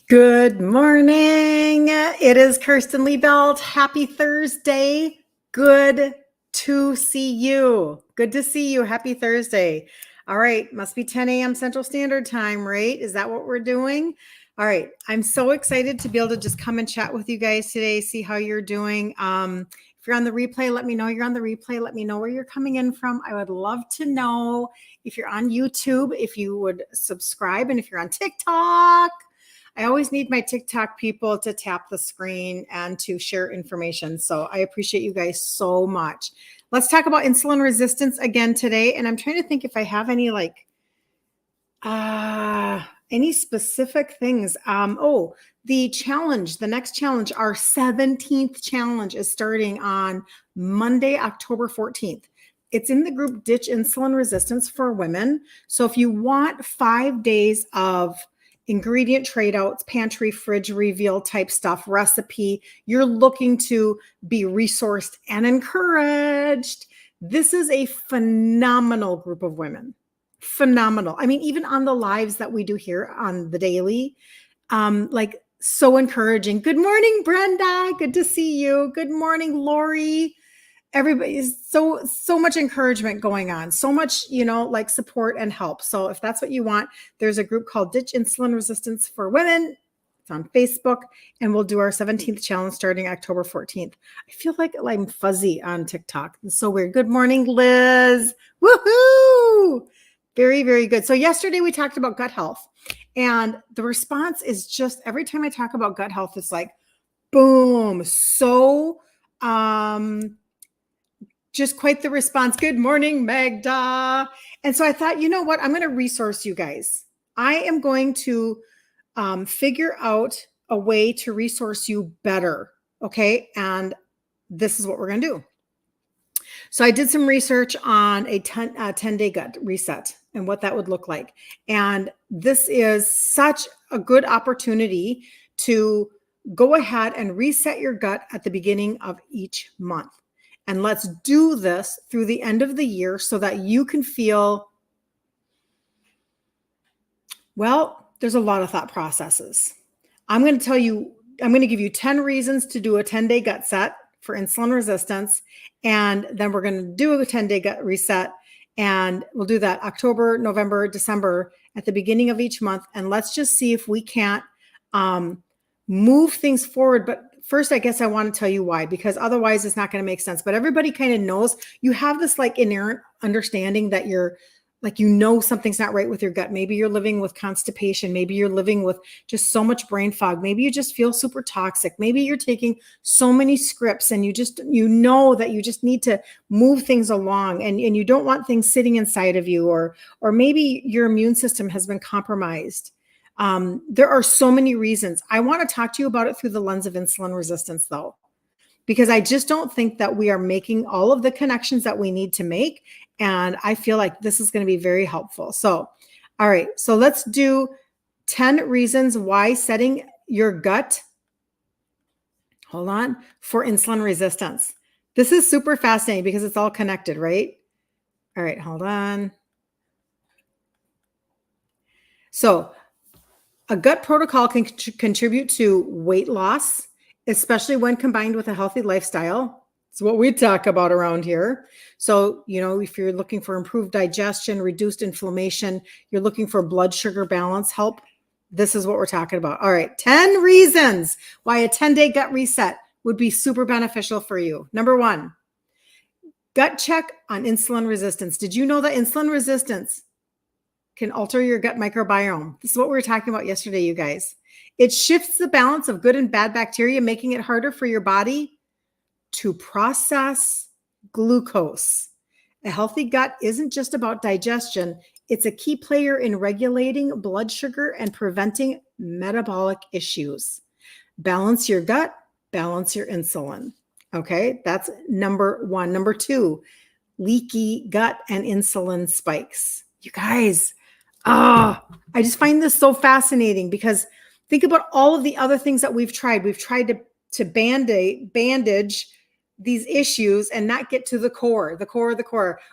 Good morning. It is Kirsten Liebelt. Happy Thursday. Good to see you. Good to see you. Happy Thursday. All right. Must be 10 a.m. Central Standard Time, right? Is that what we're doing? All right. I'm so excited to be able to just come and chat with you guys today, see how you're doing. If you're on the replay, let me know you're on the replay. Let me know where you're coming in from. I would love to know if you're on YouTube, if you would subscribe, and if you're on TikTok. I always need my TikTok people to tap the screen and to share information. So I appreciate you guys so much. Let's talk about insulin resistance again today. And I'm trying to think if I have any any specific things. The challenge, the next challenge, our 17th challenge is starting on Monday, October 14th. It's in the group Ditch Insulin Resistance for Women. So if you want 5 days of ingredient trade outs, pantry, fridge reveal type stuff, recipe, you're looking to be resourced and encouraged. This is a phenomenal group of women. Phenomenal. I mean, even on the lives that we do here on the daily, so encouraging. Good morning, Brenda. Good to see you. Good morning, Lori. Everybody's so much encouragement going on, so much, support and help. So if that's what you want, there's a group called Ditch Insulin Resistance for Women. It's on Facebook, and we'll do our 17th challenge starting October 14th. I feel like I'm fuzzy on TikTok. It's so weird. Good morning, Liz. Woohoo! Very, very good. So yesterday we talked about gut health, and the response is just every time I talk about gut health, it's like, boom. So, just quite the response. Good morning, Magda. And so I thought, you know what? I'm going to resource you guys. I am going to figure out a way to resource you better. Okay. And this is what we're going to do. So I did some research on a 10-day gut reset and what that would look like. And this is such a good opportunity to go ahead and reset your gut at the beginning of each month. And let's do this through the end of the year so that you can feel, well, there's a lot of thought processes. I'm going to give you 10 reasons to do a 10-day gut set for insulin resistance. And then we're going to do a 10-day gut reset. And we'll do that October, November, December at the beginning of each month. And let's just see if we can't move things forward. But first, I guess I want to tell you why, because otherwise it's not going to make sense. But everybody kind of knows, you have this inherent understanding that you're something's not right with your gut. Maybe you're living with constipation. Maybe you're living with just so much brain fog. Maybe you just feel super toxic. Maybe you're taking so many scripts and you know that you just need to move things along and you don't want things sitting inside of you, or maybe your immune system has been compromised. There are so many reasons. I want to talk to you about it through the lens of insulin resistance, though, because I just don't think that we are making all of the connections that we need to make. And I feel like this is going to be very helpful. So, all right. So let's do 10 reasons why setting your gut, for insulin resistance. This is super fascinating because it's all connected, right? All right, hold on. So a gut protocol can contribute to weight loss, especially when combined with a healthy lifestyle. It's what we talk about around here. So, if you're looking for improved digestion, reduced inflammation, you're looking for blood sugar balance help, this is what we're talking about. All right, 10 reasons why a 10-day gut reset would be super beneficial for you. Number 1, gut check on insulin resistance. Did you know that insulin resistance can alter your gut microbiome? This is what we were talking about yesterday, you guys. It shifts the balance of good and bad bacteria, making it harder for your body to process glucose. A healthy gut isn't just about digestion. It's a key player in regulating blood sugar and preventing metabolic issues. Balance your gut, balance your insulin. Okay, that's number 1. Number 2, leaky gut and insulin spikes. You guys, I just find this so fascinating because think about all of the other things that we've tried. We've tried to bandage these issues and not get to the core.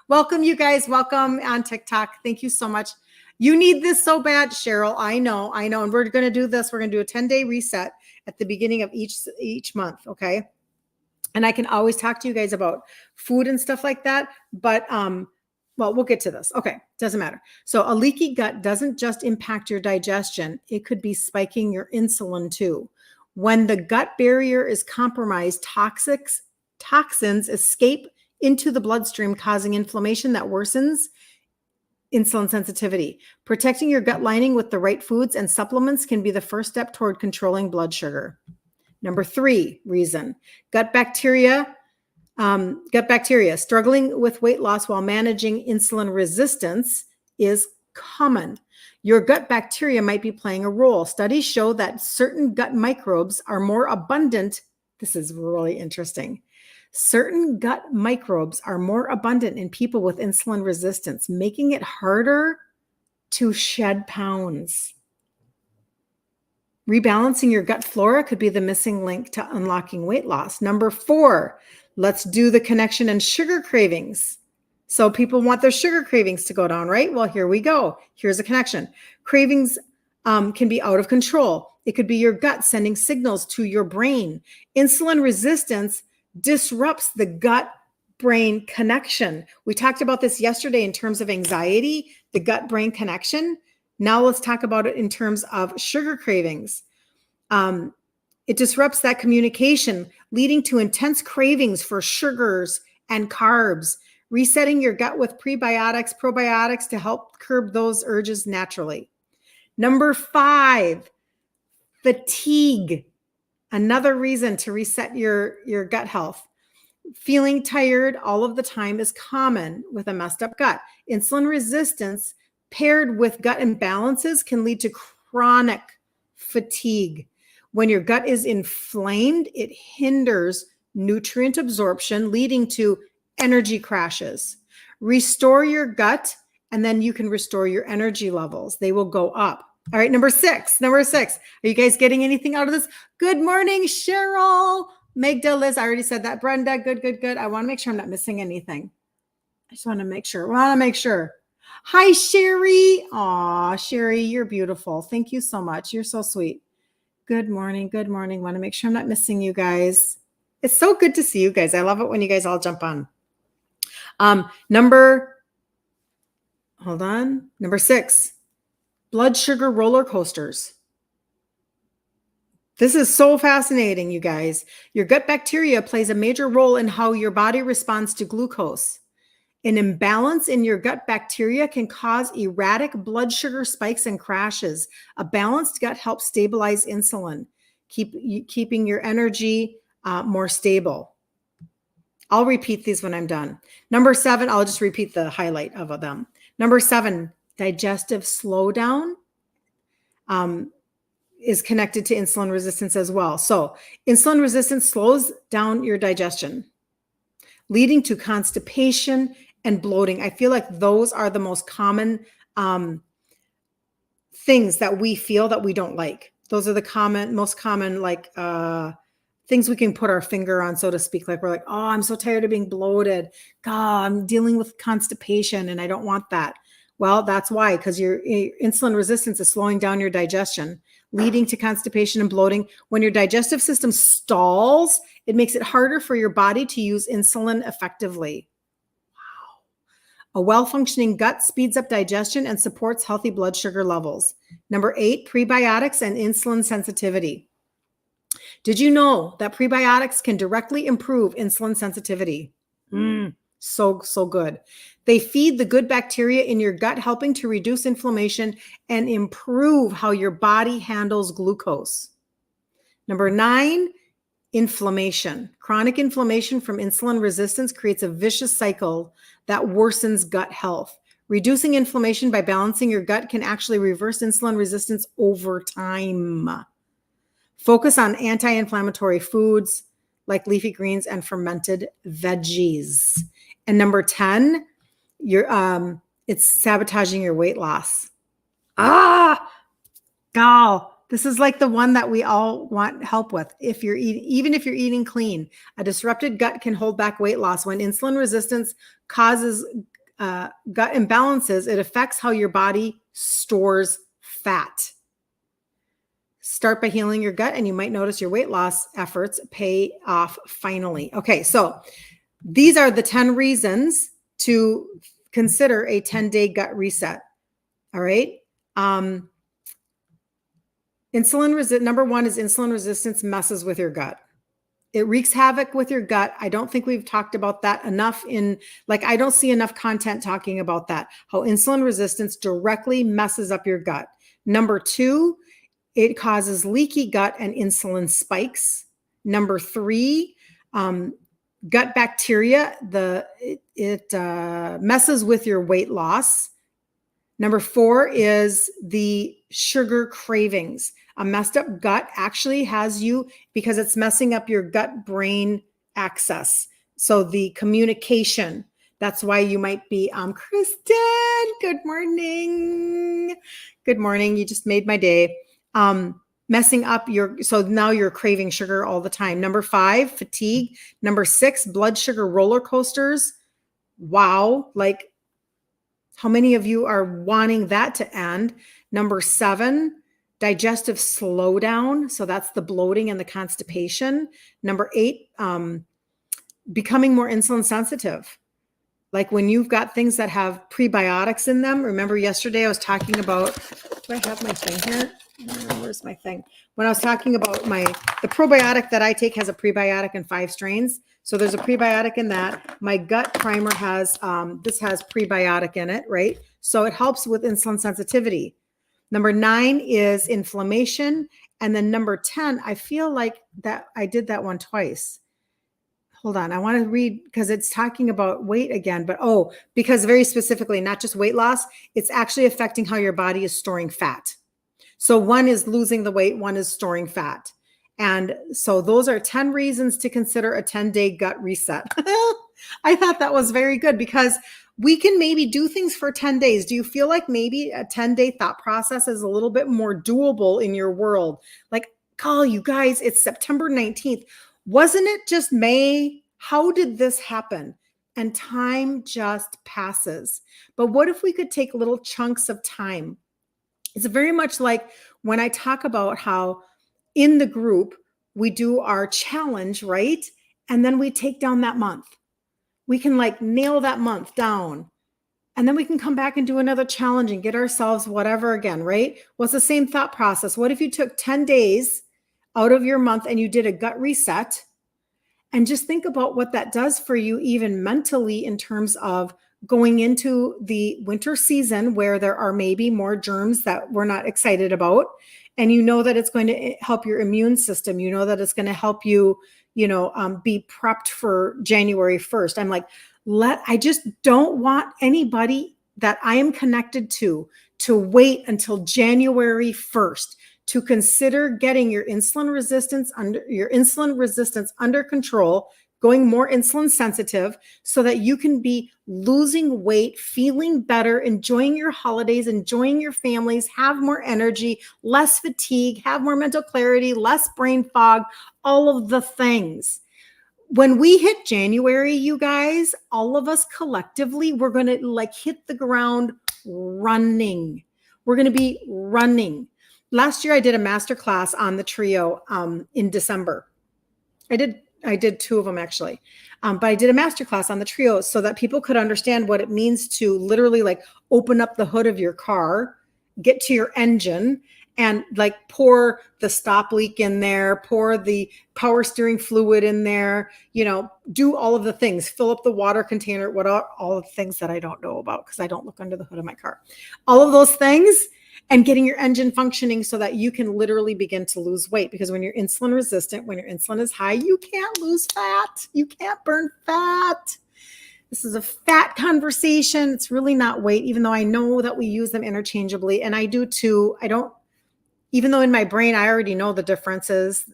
Welcome, you guys. Welcome on TikTok. Thank you so much. You need this so bad, Cheryl. I know. And we're going to do this. We're going to do a 10-day reset at the beginning of each month. Okay. And I can always talk to you guys about food and stuff like that. But, well, we'll get to this. Okay. Doesn't matter. So a leaky gut doesn't just impact your digestion. It could be spiking your insulin too. When the gut barrier is compromised, toxins escape into the bloodstream, causing inflammation that worsens insulin sensitivity. Protecting your gut lining with the right foods and supplements can be the first step toward controlling blood sugar. Number 3 reason, gut bacteria struggling with weight loss while managing insulin resistance is common. Your gut bacteria might be playing a role. Studies show that certain gut microbes are more abundant. This is really interesting. Certain gut microbes are more abundant in people with insulin resistance, making it harder to shed pounds. Rebalancing your gut flora could be the missing link to unlocking weight loss. Number 4, let's do the connection and sugar cravings. So people want their sugar cravings to go down, right? Well, here we go. Here's a connection. Cravings can be out of control. It could be your gut sending signals to your brain. Insulin resistance disrupts the gut-brain connection. We talked about this yesterday in terms of anxiety, the gut-brain connection. Now let's talk about it in terms of sugar cravings. It disrupts that communication, leading to intense cravings for sugars and carbs. Resetting your gut with prebiotics, probiotics to help curb those urges naturally. Number 5, fatigue. Another reason to reset your gut health. Feeling tired all of the time is common with a messed up gut. Insulin resistance paired with gut imbalances can lead to chronic fatigue. When your gut is inflamed, it hinders nutrient absorption, leading to energy crashes. Restore your gut, and then you can restore your energy levels. They will go up. All right, number 6. Are you guys getting anything out of this? Good morning, Cheryl. Magda, Liz, I already said that. Brenda, good. I want to make sure I'm not missing anything. I just want to make sure. Hi, Sherry. Aw, Sherry, you're beautiful. Thank you so much. You're so sweet. Good morning. Want to make sure I'm not missing you guys. It's so good to see you guys. I love it when you guys all jump on. Number 6, blood sugar roller coasters. This is so fascinating, you guys. Your gut bacteria plays a major role in how your body responds to glucose. An imbalance in your gut bacteria can cause erratic blood sugar spikes and crashes. A balanced gut helps stabilize insulin, keeping your energy more stable. I'll repeat these when I'm done. Number 7, I'll just repeat the highlight of them. Number 7, digestive slowdown is connected to insulin resistance as well. So insulin resistance slows down your digestion, leading to constipation and bloating. I feel like those are the most common things that we feel that we don't like. Those are the most common like things we can put our finger on, so to speak. Like we're like, oh, I'm so tired of being bloated. God, I'm dealing with constipation and I don't want that. Well, that's why, because your insulin resistance is slowing down your digestion, leading to constipation and bloating. When your digestive system stalls, it makes it harder for your body to use insulin effectively. Wow. A well-functioning gut speeds up digestion and supports healthy blood sugar levels. Number 8, prebiotics and insulin sensitivity. Did you know that prebiotics can directly improve insulin sensitivity? So good. They feed the good bacteria in your gut, helping to reduce inflammation and improve how your body handles glucose. Number 9, inflammation. Chronic inflammation from insulin resistance creates a vicious cycle that worsens gut health. Reducing inflammation by balancing your gut can actually reverse insulin resistance over time. Focus on anti-inflammatory foods like leafy greens and fermented veggies. And number 10, it's sabotaging your weight loss. This is like the one that we all want help with. Even if you're eating clean, a disrupted gut can hold back weight loss. When insulin resistance causes gut imbalances, it affects how your body stores fat. Start by healing your gut, and you might notice your weight loss efforts pay off finally. Okay, so these are the 10 reasons to consider a 10-day gut reset. All right. Number one is insulin resistance messes with your gut. It wreaks havoc with your gut. I don't think we've talked about that enough I don't see enough content talking about that, how insulin resistance directly messes up your gut. Number two, it causes leaky gut and insulin spikes. Number three, gut bacteria, it messes with your weight loss. Number four is the sugar cravings. A messed up gut actually has you, because it's messing up your gut-brain axis. So the communication, that's why you might be, Kristen, good morning. Good morning. You just made my day. Messing up so now you're craving sugar all the time. Number five, fatigue. Number six, blood sugar roller coasters. Wow. How many of you are wanting that to end? Number seven, digestive slowdown. So that's the bloating and the constipation. Number eight, becoming more insulin sensitive. Like when you've got things that have prebiotics in them. Remember yesterday I was talking about, do I have my thing here? Where's my thing? When I was talking about the probiotic that I take has a prebiotic in 5 strains. So there's a prebiotic in that. My gut primer has, this has prebiotic in it, right? So it helps with insulin sensitivity. Number 9 is inflammation. And then number 10, I feel like that I did that one twice. Hold on. I want to read because it's talking about weight again, but because very specifically, not just weight loss, it's actually affecting how your body is storing fat. So one is losing the weight, one is storing fat. And so those are 10 reasons to consider a 10-day gut reset. I thought that was very good because we can maybe do things for 10 days. Do you feel like maybe a 10-day thought process is a little bit more doable in your world? You guys, it's September 19th. Wasn't it just May? How did this happen? And time just passes. But what if we could take little chunks of time? It's very much like when I talk about how in the group, we do our challenge, right? And then we take down that month. We can nail that month down. And then we can come back and do another challenge and get ourselves whatever again, right? Well, it's the same thought process. What if you took 10 days out of your month and you did a gut reset? And just think about what that does for you, even mentally, in terms of going into the winter season where there are maybe more germs that we're not excited about. And you know that it's going to help your immune system. You know that it's going to help you, be prepped for January 1st. I just don't want anybody that I am connected to wait until January 1st to consider getting your insulin resistance under control, going more insulin sensitive so that you can be losing weight, feeling better, enjoying your holidays, enjoying your families, have more energy, less fatigue, have more mental clarity, less brain fog, all of the things. When we hit January, you guys, all of us collectively, we're going to hit the ground running. We're going to be running. Last year, I did a masterclass on the trio in December. I did 2 of them actually, but I did a masterclass on the trio so that people could understand what it means to literally open up the hood of your car, get to your engine, and pour the stop leak in there, pour the power steering fluid in there, do all of the things, fill up the water container, all the things that I don't know about because I don't look under the hood of my car. All of those things. And getting your engine functioning so that you can literally begin to lose weight. Because when you're insulin resistant, when your insulin is high, you can't lose fat. You can't burn fat. This is a fat conversation. It's really not weight, even though I know that we use them interchangeably. And I do too. Even though in my brain, I already know the differences.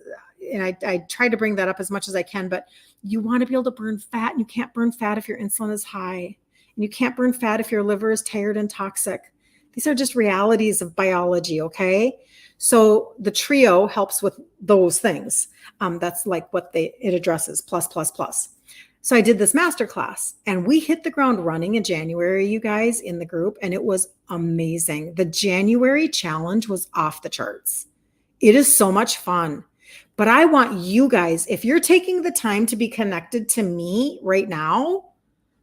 And I try to bring that up as much as I can. But you want to be able to burn fat. And you can't burn fat if your insulin is high. And you can't burn fat if your liver is tired and toxic. These are just realities of biology, okay? So the trio helps with those things. That's what it addresses, plus. So I did this masterclass and we hit the ground running in January, you guys, in the group, and it was amazing. The January challenge was off the charts. It is so much fun. But I want you guys, if you're taking the time to be connected to me right now,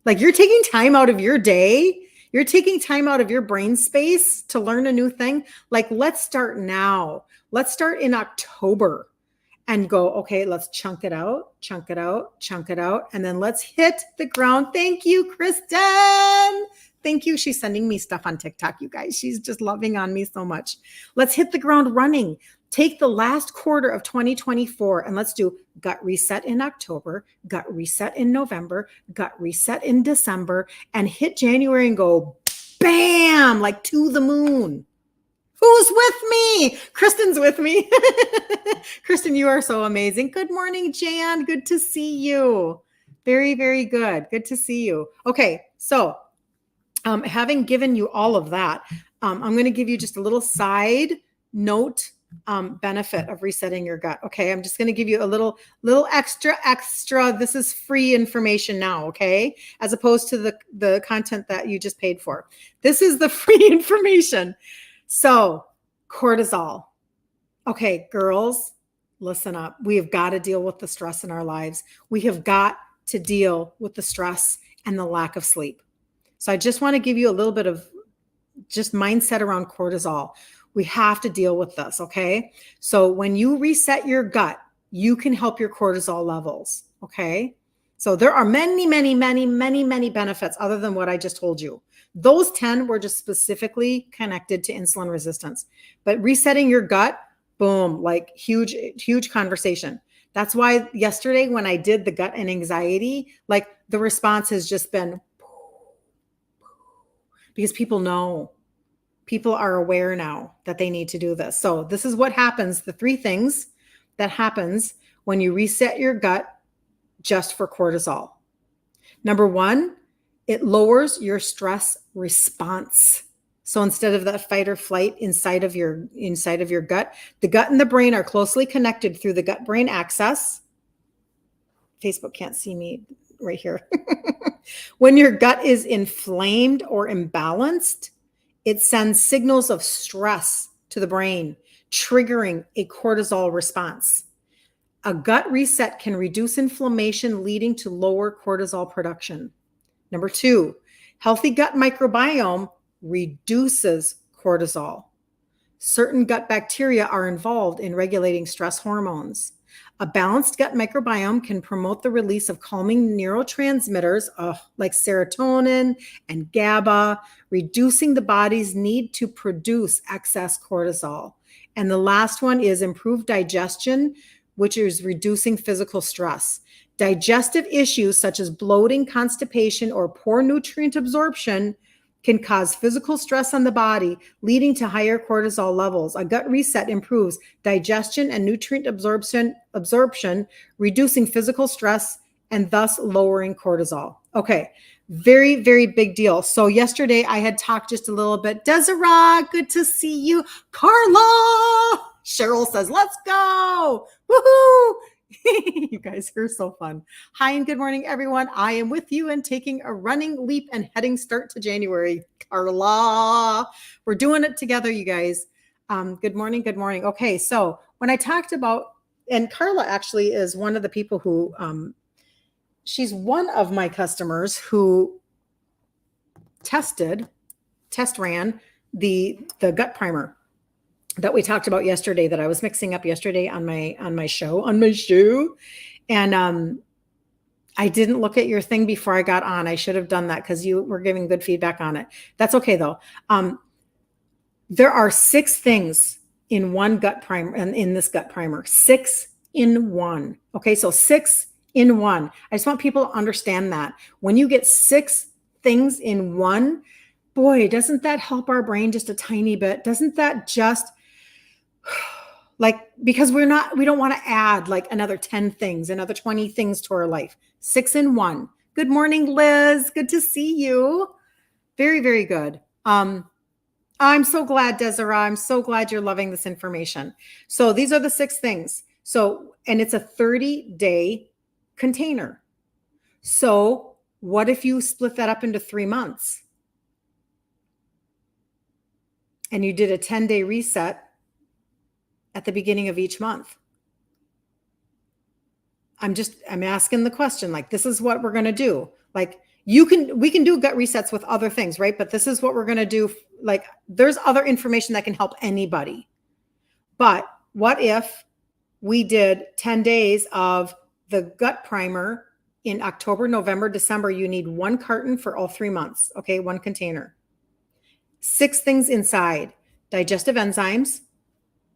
like you're taking time out of your day, you're taking time out of your brain space to learn a new thing, like let's start now. Let's start in October and go, okay, let's chunk it out, chunk it out, chunk it out. And then let's hit the ground. Thank you, Kristen. Thank you. She's sending me stuff on TikTok, you guys. She's just loving on me so much. Let's hit the ground running. Take the last quarter of 2024 and let's do gut reset in October, gut reset in November, gut reset in December, and hit January and go bam, like to the moon. Who's with me? Kristen's with me. Kristen, you are so amazing. Good morning, Jan. Good to see you. Very, very good. Good to see you. Okay, so having given you all of that, I'm going to give you just a little side note benefit of resetting your gut. Okay, I'm just going to give you a little extra. This is free information now, okay? As opposed to the content that you just paid for. This is the free information. So cortisol. Okay, girls, listen up. We have got to deal with the stress in our lives. We have got to deal with the stress and the lack of sleep. So I just want to give you a little bit of just mindset around cortisol. We have to deal with this, okay? So when you reset your gut, you can help your cortisol levels, okay? So there are many, many, many, many, many benefits other than what I just told you. Those 10 were just specifically connected to insulin resistance. But resetting your gut, boom, like huge, huge conversation. That's why yesterday when I did the gut and anxiety, like the response has just been, because people know. People are aware now that they need to do this. So this is what happens, the 3 things that happens when you reset your gut just for cortisol. Number 1, it lowers your stress response. So instead of that fight or flight inside of your gut, the gut and the brain are closely connected through the gut-brain axis. Facebook can't see me right here. When your gut is inflamed or imbalanced, it sends signals of stress to the brain, triggering a cortisol response. A gut reset can reduce inflammation, leading to lower cortisol production. Number 2, healthy gut microbiome reduces cortisol. Certain gut bacteria are involved in regulating stress hormones. A balanced gut microbiome can promote the release of calming neurotransmitters like serotonin and GABA, reducing the body's need to produce excess cortisol. And the last one is improved digestion, which is reducing physical stress. Digestive issues such as bloating, constipation, or poor nutrient absorption can cause physical stress on the body, leading to higher cortisol levels. A gut reset improves digestion and nutrient absorption, reducing physical stress and thus lowering cortisol. Okay, very, very big deal. So yesterday I had talked just a little bit. Desiree, good to see you. Carla, Cheryl says, let's go. Woohoo. You guys are so fun. Hi and good morning, everyone. I am with you and taking a running leap and heading start to January. Carla, we're doing it together, you guys. Good morning. Good morning. Okay, so when I talked about, and Carla actually is one of the people who, she's one of my customers who test ran the gut primer that we talked about yesterday, that I was mixing up yesterday on my show. And I didn't look at your thing before I got on. I should have done that because you were giving good feedback on it. That's okay though. There are 6 things in one gut primer, and in this gut primer, 6 in 1. Okay, so 6 in 1. I just want people to understand that when you get 6 things in 1, boy, doesn't that help our brain just a tiny bit? Doesn't that just like, because we don't want to add like another 10 things, another 20 things to our life. 6 in 1. Good morning, Liz. Good to see you. Very, very good. I'm so glad, Desiree. I'm so glad you're loving this information. So these are the 6 things. So, and it's a 30-day container. So what if you split that up into 3 months and you did a 10-day reset at the beginning of each month? I'm asking the question, like, this is what we're going to do. Like, we can do gut resets with other things, right? But this is what we're going to do. Like, there's other information that can help anybody. But what if we did 10 days of the gut primer in October, November, December? You need 1 carton for all 3 months. Okay. 1 container. 6 things inside: digestive enzymes,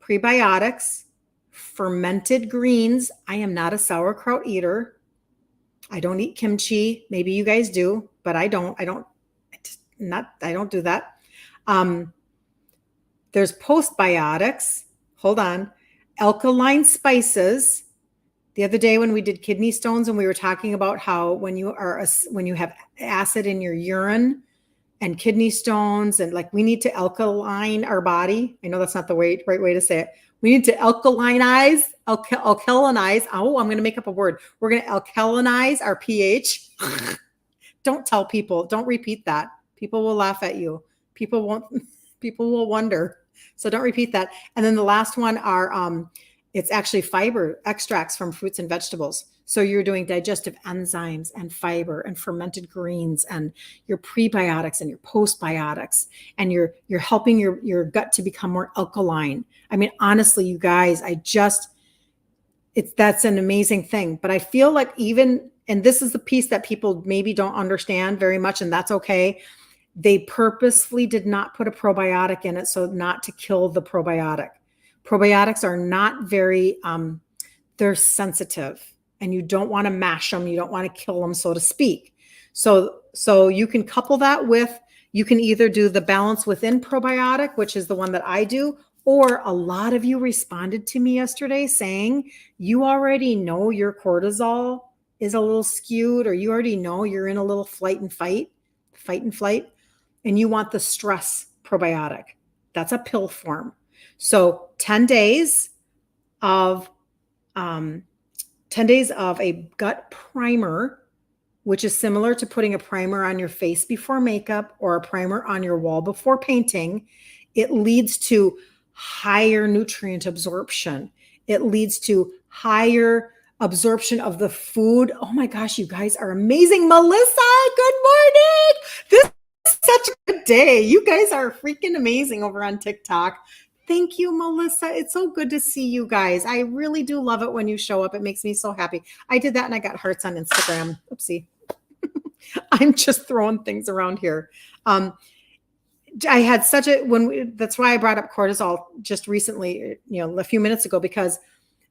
prebiotics, fermented greens. I am not a sauerkraut eater. I don't eat kimchi. Maybe you guys do, but I don't do that. There's postbiotics. Hold on. Alkaline spices. The other day when we did kidney stones and we were talking about how when you have acid in your urine and kidney stones, and like, we need to alkaline our body. I know that's not the right way to say it. We need to alkalinize. Oh, I'm going to make up a word. We're going to alkalinize our pH. Don't tell people. Don't repeat that. People will laugh at you. People will wonder. So don't repeat that. And then the last one are, it's actually fiber extracts from fruits and vegetables. So you're doing digestive enzymes and fiber and fermented greens and your prebiotics and your postbiotics, and you're helping your gut to become more alkaline. I mean, honestly, you guys, that's an amazing thing. But I feel like and this is the piece that people maybe don't understand very much, and that's okay. They purposefully did not put a probiotic in it, so not to kill the probiotic. Probiotics are not very, they're sensitive, and you don't want to mash them. You don't want to kill them, so to speak. So you can couple that with, you can either do the balance within probiotic, which is the one that I do, or a lot of you responded to me yesterday saying you already know your cortisol is a little skewed, or you already know you're in a little fight and flight, and you want the stress probiotic. That's a pill form. So 10 days of a gut primer, which is similar to putting a primer on your face before makeup or a primer on your wall before painting. It leads to higher nutrient absorption. It leads to higher absorption of the food. Oh my gosh, you guys are amazing. Melissa, good morning. This is such a good day. You guys are freaking amazing over on TikTok. Thank you, Melissa. It's so good to see you guys. I really do love it when you show up. It makes me so happy. I did that and I got hearts on Instagram. Oopsie. I'm just throwing things around here. I had that's why I brought up cortisol just recently, a few minutes ago, because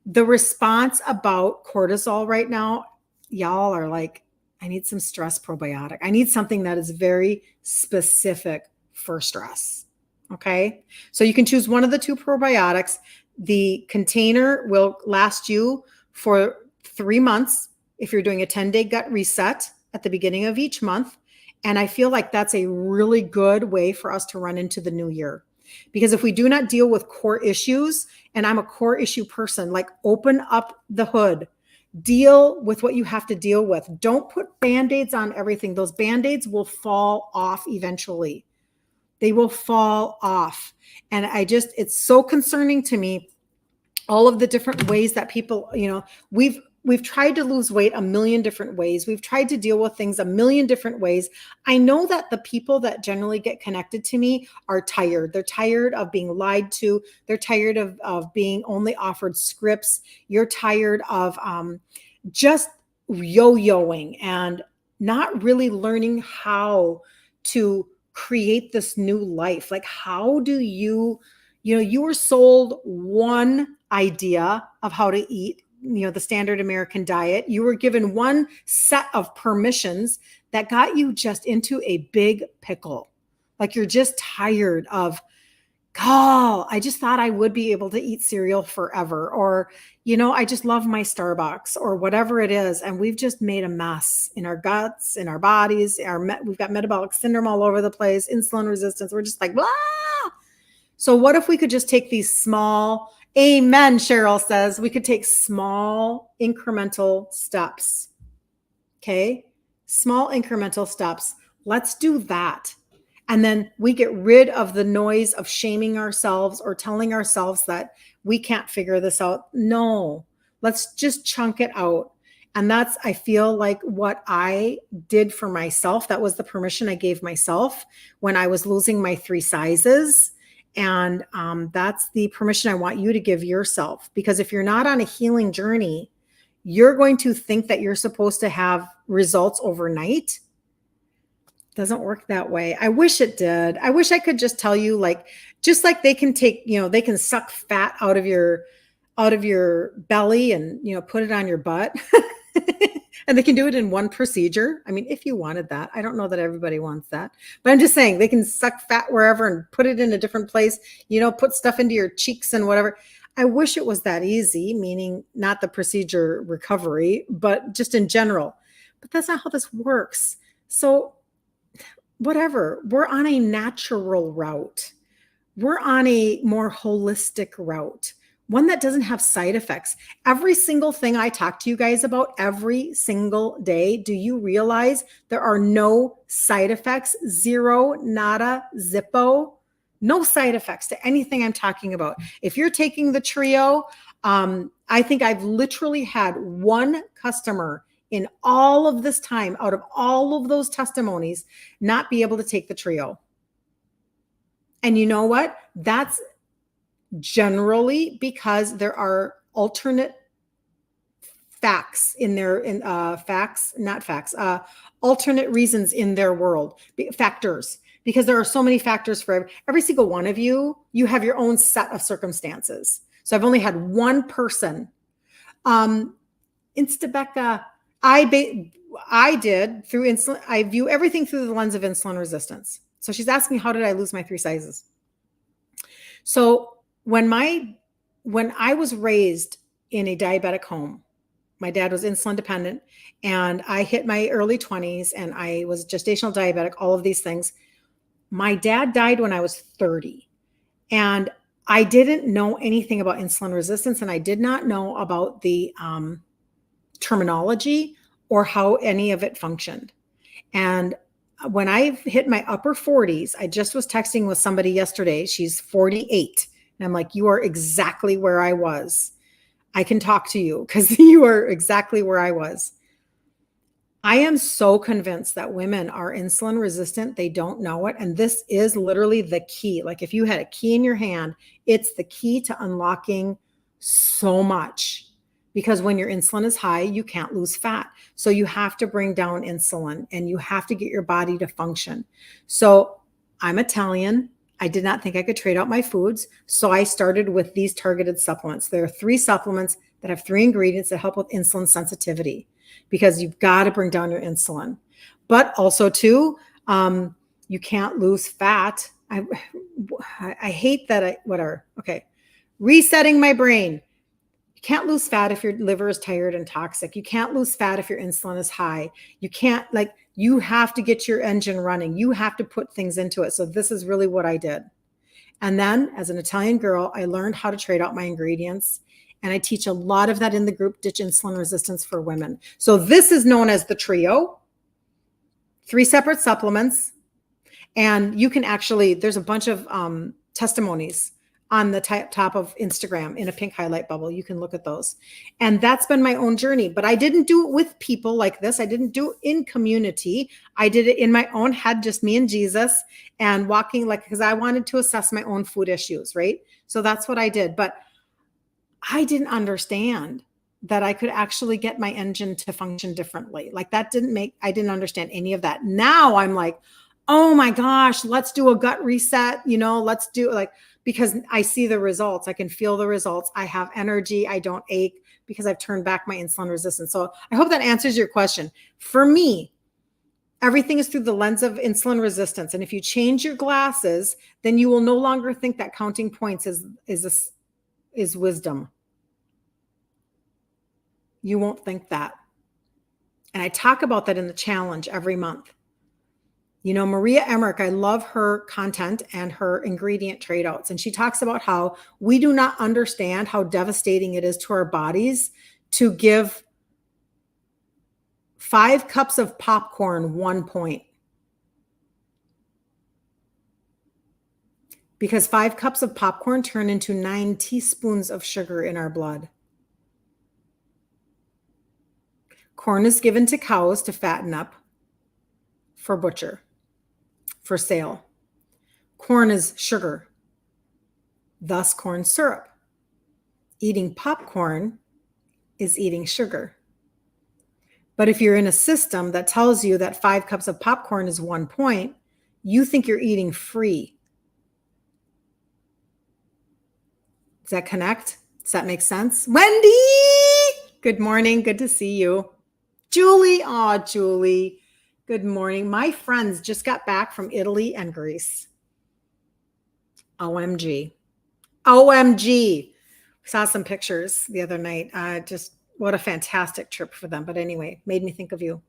the response about cortisol right now, y'all are like, I need some stress probiotic. I need something that is very specific for stress. Okay. So you can choose one of the 2 probiotics. The container will last you for 3 months if you're doing a 10-day gut reset at the beginning of each month. And I feel like that's a really good way for us to run into the new year. Because if we do not deal with core issues, and I'm a core issue person, like, open up the hood, deal with what you have to deal with. Don't put Band-Aids on everything. Those Band-Aids will fall off eventually. They will fall off. And it's so concerning to me, all of the different ways that people, we've tried to lose weight a million different ways. We've tried to deal with things a million different ways. I know that the people that generally get connected to me are tired. They're tired of being lied to. They're tired of being only offered scripts. You're tired of just yo-yoing and not really learning how to create this new life. Like, how do you were sold one idea of how to eat, the standard American diet. You were given one set of permissions that got you just into a big pickle. Like, you're just tired of, I just thought I would be able to eat cereal forever. Or, I just love my Starbucks, or whatever it is. And we've just made a mess in our guts, in our bodies. We've got metabolic syndrome all over the place, insulin resistance. We're just like, blah. So what if we could just take these small, amen, Cheryl says, we could take small incremental steps. Okay. Small incremental steps. Let's do that. And then we get rid of the noise of shaming ourselves or telling ourselves that we can't figure this out. No, let's just chunk it out. And that's, I feel like, what I did for myself. That was the permission I gave myself when I was losing my 3 sizes. And that's the permission I want you to give yourself. Because if you're not on a healing journey, you're going to think that you're supposed to have results overnight. Doesn't work that way. I wish it did. I wish I could just tell you, like, just like they can take, they can suck fat out of your belly and, put it on your butt. And they can do it in one procedure. I mean, if you wanted that. I don't know that everybody wants that, but I'm just saying they can suck fat wherever and put it in a different place, put stuff into your cheeks and whatever. I wish it was that easy, meaning not the procedure recovery, but just in general. But that's not how this works. So whatever, we're on a natural route. We're on a more holistic route, one that doesn't have side effects. Every single thing I talk to you guys about every single day, do you realize there are no side effects? Zero, nada, zippo. No side effects to anything I'm talking about. If you're taking the trio, I think I've literally had one customer in all of this time, out of all of those testimonies, not be able to take the trio. And you know what? That's generally because there are alternate facts in their alternate reasons in their world, factors, because there are so many factors for every single one of you. You have your own set of circumstances. So I've only had one person. Instabecca, I did through insulin. I view everything through the lens of insulin resistance. So she's asking me, how did I lose my 3 sizes? So when I was raised in a diabetic home, my dad was insulin dependent, and I hit my early 20s and I was gestational diabetic, all of these things. My dad died when I was 30, and I didn't know anything about insulin resistance, and I did not know about the terminology or how any of it functioned. And when I hit my upper 40s, I just was texting with somebody yesterday. She's 48. And I'm like, you are exactly where I was. I can talk to you because you are exactly where I was. I am so convinced that women are insulin resistant. They don't know it. And this is literally the key. Like if you had a key in your hand, it's the key to unlocking so much. Because when your insulin is high, you can't lose fat. So you have to bring down insulin and you have to get your body to function. So I'm Italian. I did not think I could trade out my foods. So I started with these targeted supplements. There are 3 supplements that have 3 ingredients that help with insulin sensitivity, because you've got to bring down your insulin. But also too, you can't lose fat. I hate that. Whatever. Okay. Resetting my brain. You can't lose fat if your liver is tired and toxic. You can't lose fat if your insulin is high. You can't, you have to get your engine running. You have to put things into it. So this is really what I did. And then as an Italian girl, I learned how to trade out my ingredients. And I teach a lot of that in the group, Ditch Insulin Resistance for Women. So this is known as the trio, 3 separate supplements. And you can actually, there's a bunch of testimonies on the top of Instagram in a pink highlight bubble. You can look at those. And that's been my own journey. But I didn't do it with people like this. I didn't do it in community. I did it in my own head, just me and Jesus, and walking, because I wanted to assess my own food issues, right? So that's what I did. But I didn't understand that I could actually get my engine to function differently. I didn't understand any of that. Now I'm like, oh my gosh, let's do a gut reset. Let's do because I see the results. I can feel the results. I have energy. I don't ache because I've turned back my insulin resistance. So I hope that answers your question. For me, everything is through the lens of insulin resistance. And if you change your glasses, then you will no longer think that counting points is wisdom. You won't think that. And I talk about that in the challenge every month. Maria Emmerich, I love her content and her ingredient trade outs. And she talks about how we do not understand how devastating it is to our bodies to give 5 cups of popcorn, 1 point. Because 5 cups of popcorn turn into 9 teaspoons of sugar in our blood. Corn is given to cows to fatten up for butcher, for sale. Corn is sugar, thus corn syrup. Eating popcorn is eating sugar. But if you're in a system that tells you that 5 cups of popcorn is 1 point, you think you're eating free. Does that connect? Does that make sense? Wendy, good morning. Good to see you. Julie, oh, Julie, good morning. My friends just got back from Italy and Greece. OMG. OMG. Saw some pictures the other night. Just what a fantastic trip for them. But anyway, made me think of you.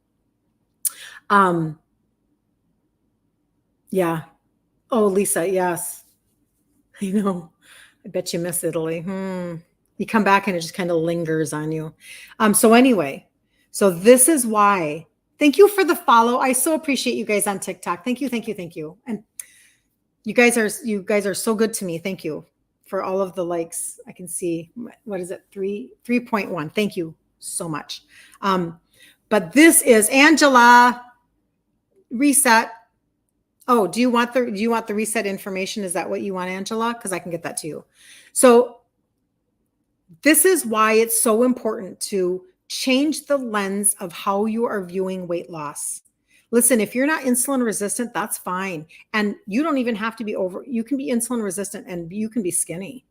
Yeah. Oh, Lisa, yes. I know. I bet you miss Italy. You come back and it just kind of lingers on you. So anyway, so this is why. Thank you for the follow. I so appreciate you guys on TikTok. Thank you, thank you, thank you. And you guys are so good to me. Thank you for all of the likes. I can see, what is it? 3.1. Thank you so much. But this is Angela reset. Oh, do you want the reset information? Is that what you want, Angela? Because I can get that to you. So this is why it's so important to change the lens of how you are viewing weight loss. Listen, if you're not insulin resistant, that's fine. And you don't even have to be you can be insulin resistant and you can be skinny.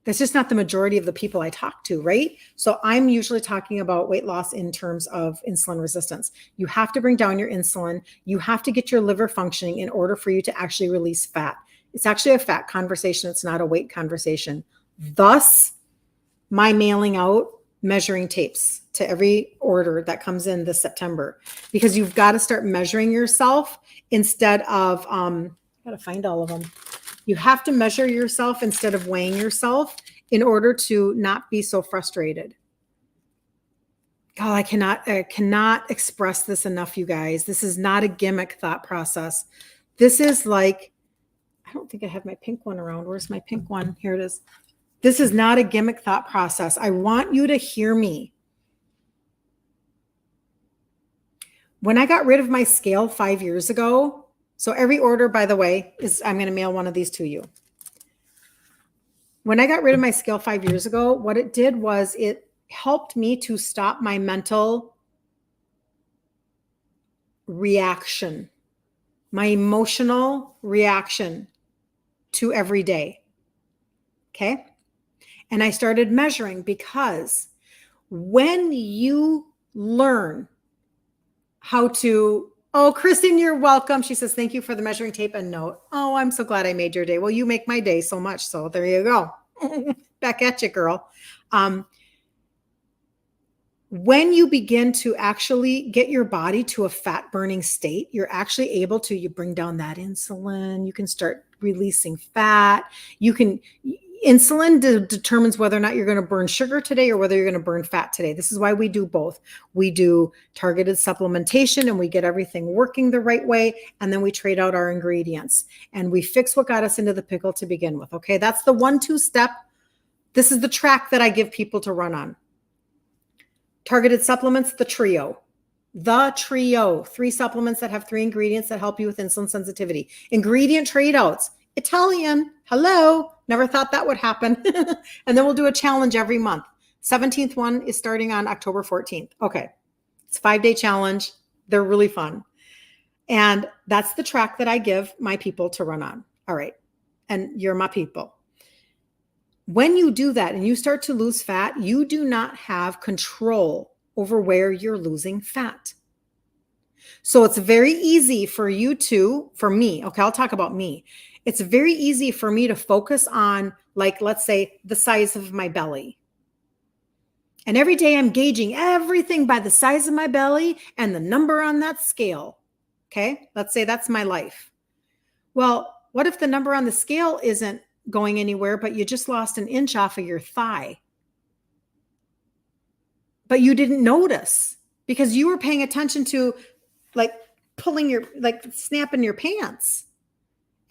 That's just not the majority of the people I talk to, right? So I'm usually talking about weight loss in terms of insulin resistance. You have to bring down your insulin. You have to get your liver functioning in order for you to actually release fat. It's actually a fat conversation. It's not a weight conversation. Thus, my mailing out measuring tapes to every order that comes in this September, because you've got to start measuring yourself instead of, I got to find all of them. You have to measure yourself instead of weighing yourself in order to not be so frustrated. God, I cannot express this enough, you guys. This is not a gimmick thought process. This is like, I don't think I have my pink one around. Where's my pink one? Here it is. This is not a gimmick thought process. I want you to hear me. When I got rid of my scale 5 years ago, so every order, by the way, I'm going to mail one of these to you. When I got rid of my scale 5 years ago, what it did was it helped me to stop my mental reaction, my emotional reaction to every day. Okay? And I started measuring, because when you learn how to, oh, Kristen, you're welcome. She says, thank you for the measuring tape and note. Oh, I'm so glad I made your day. Well, you make my day so much. So there you go. Back at you, girl. When you begin to actually get your body to a fat burning state, you're actually able to, you bring down that insulin. You can start releasing fat. Insulin determines whether or not you're going to burn sugar today or whether you're going to burn fat today. This is why we do both. We do targeted supplementation and we get everything working the right way. And then we trade out our ingredients and we fix what got us into the pickle to begin with. Okay. That's the 1-2 step. This is the track that I give people to run on. Targeted supplements, the trio. 3 supplements that have 3 ingredients that help you with insulin sensitivity. Ingredient trade outs. Italian. Hello. Never thought that would happen. And then we'll do a challenge every month. 17th one is starting on October 14th. Okay. It's a 5-day challenge. They're really fun. And that's the track that I give my people to run on. All right. And you're my people. When you do that and you start to lose fat, you do not have control over where you're losing fat. So it's very easy for me, okay, I'll talk about me. It's very easy for me to focus on, like, let's say the size of my belly. And every day I'm gauging everything by the size of my belly and the number on that scale. Okay. Let's say that's my life. Well, what if the number on the scale isn't going anywhere, but you just lost an inch off of your thigh? But you didn't notice because you were paying attention to like snapping your pants,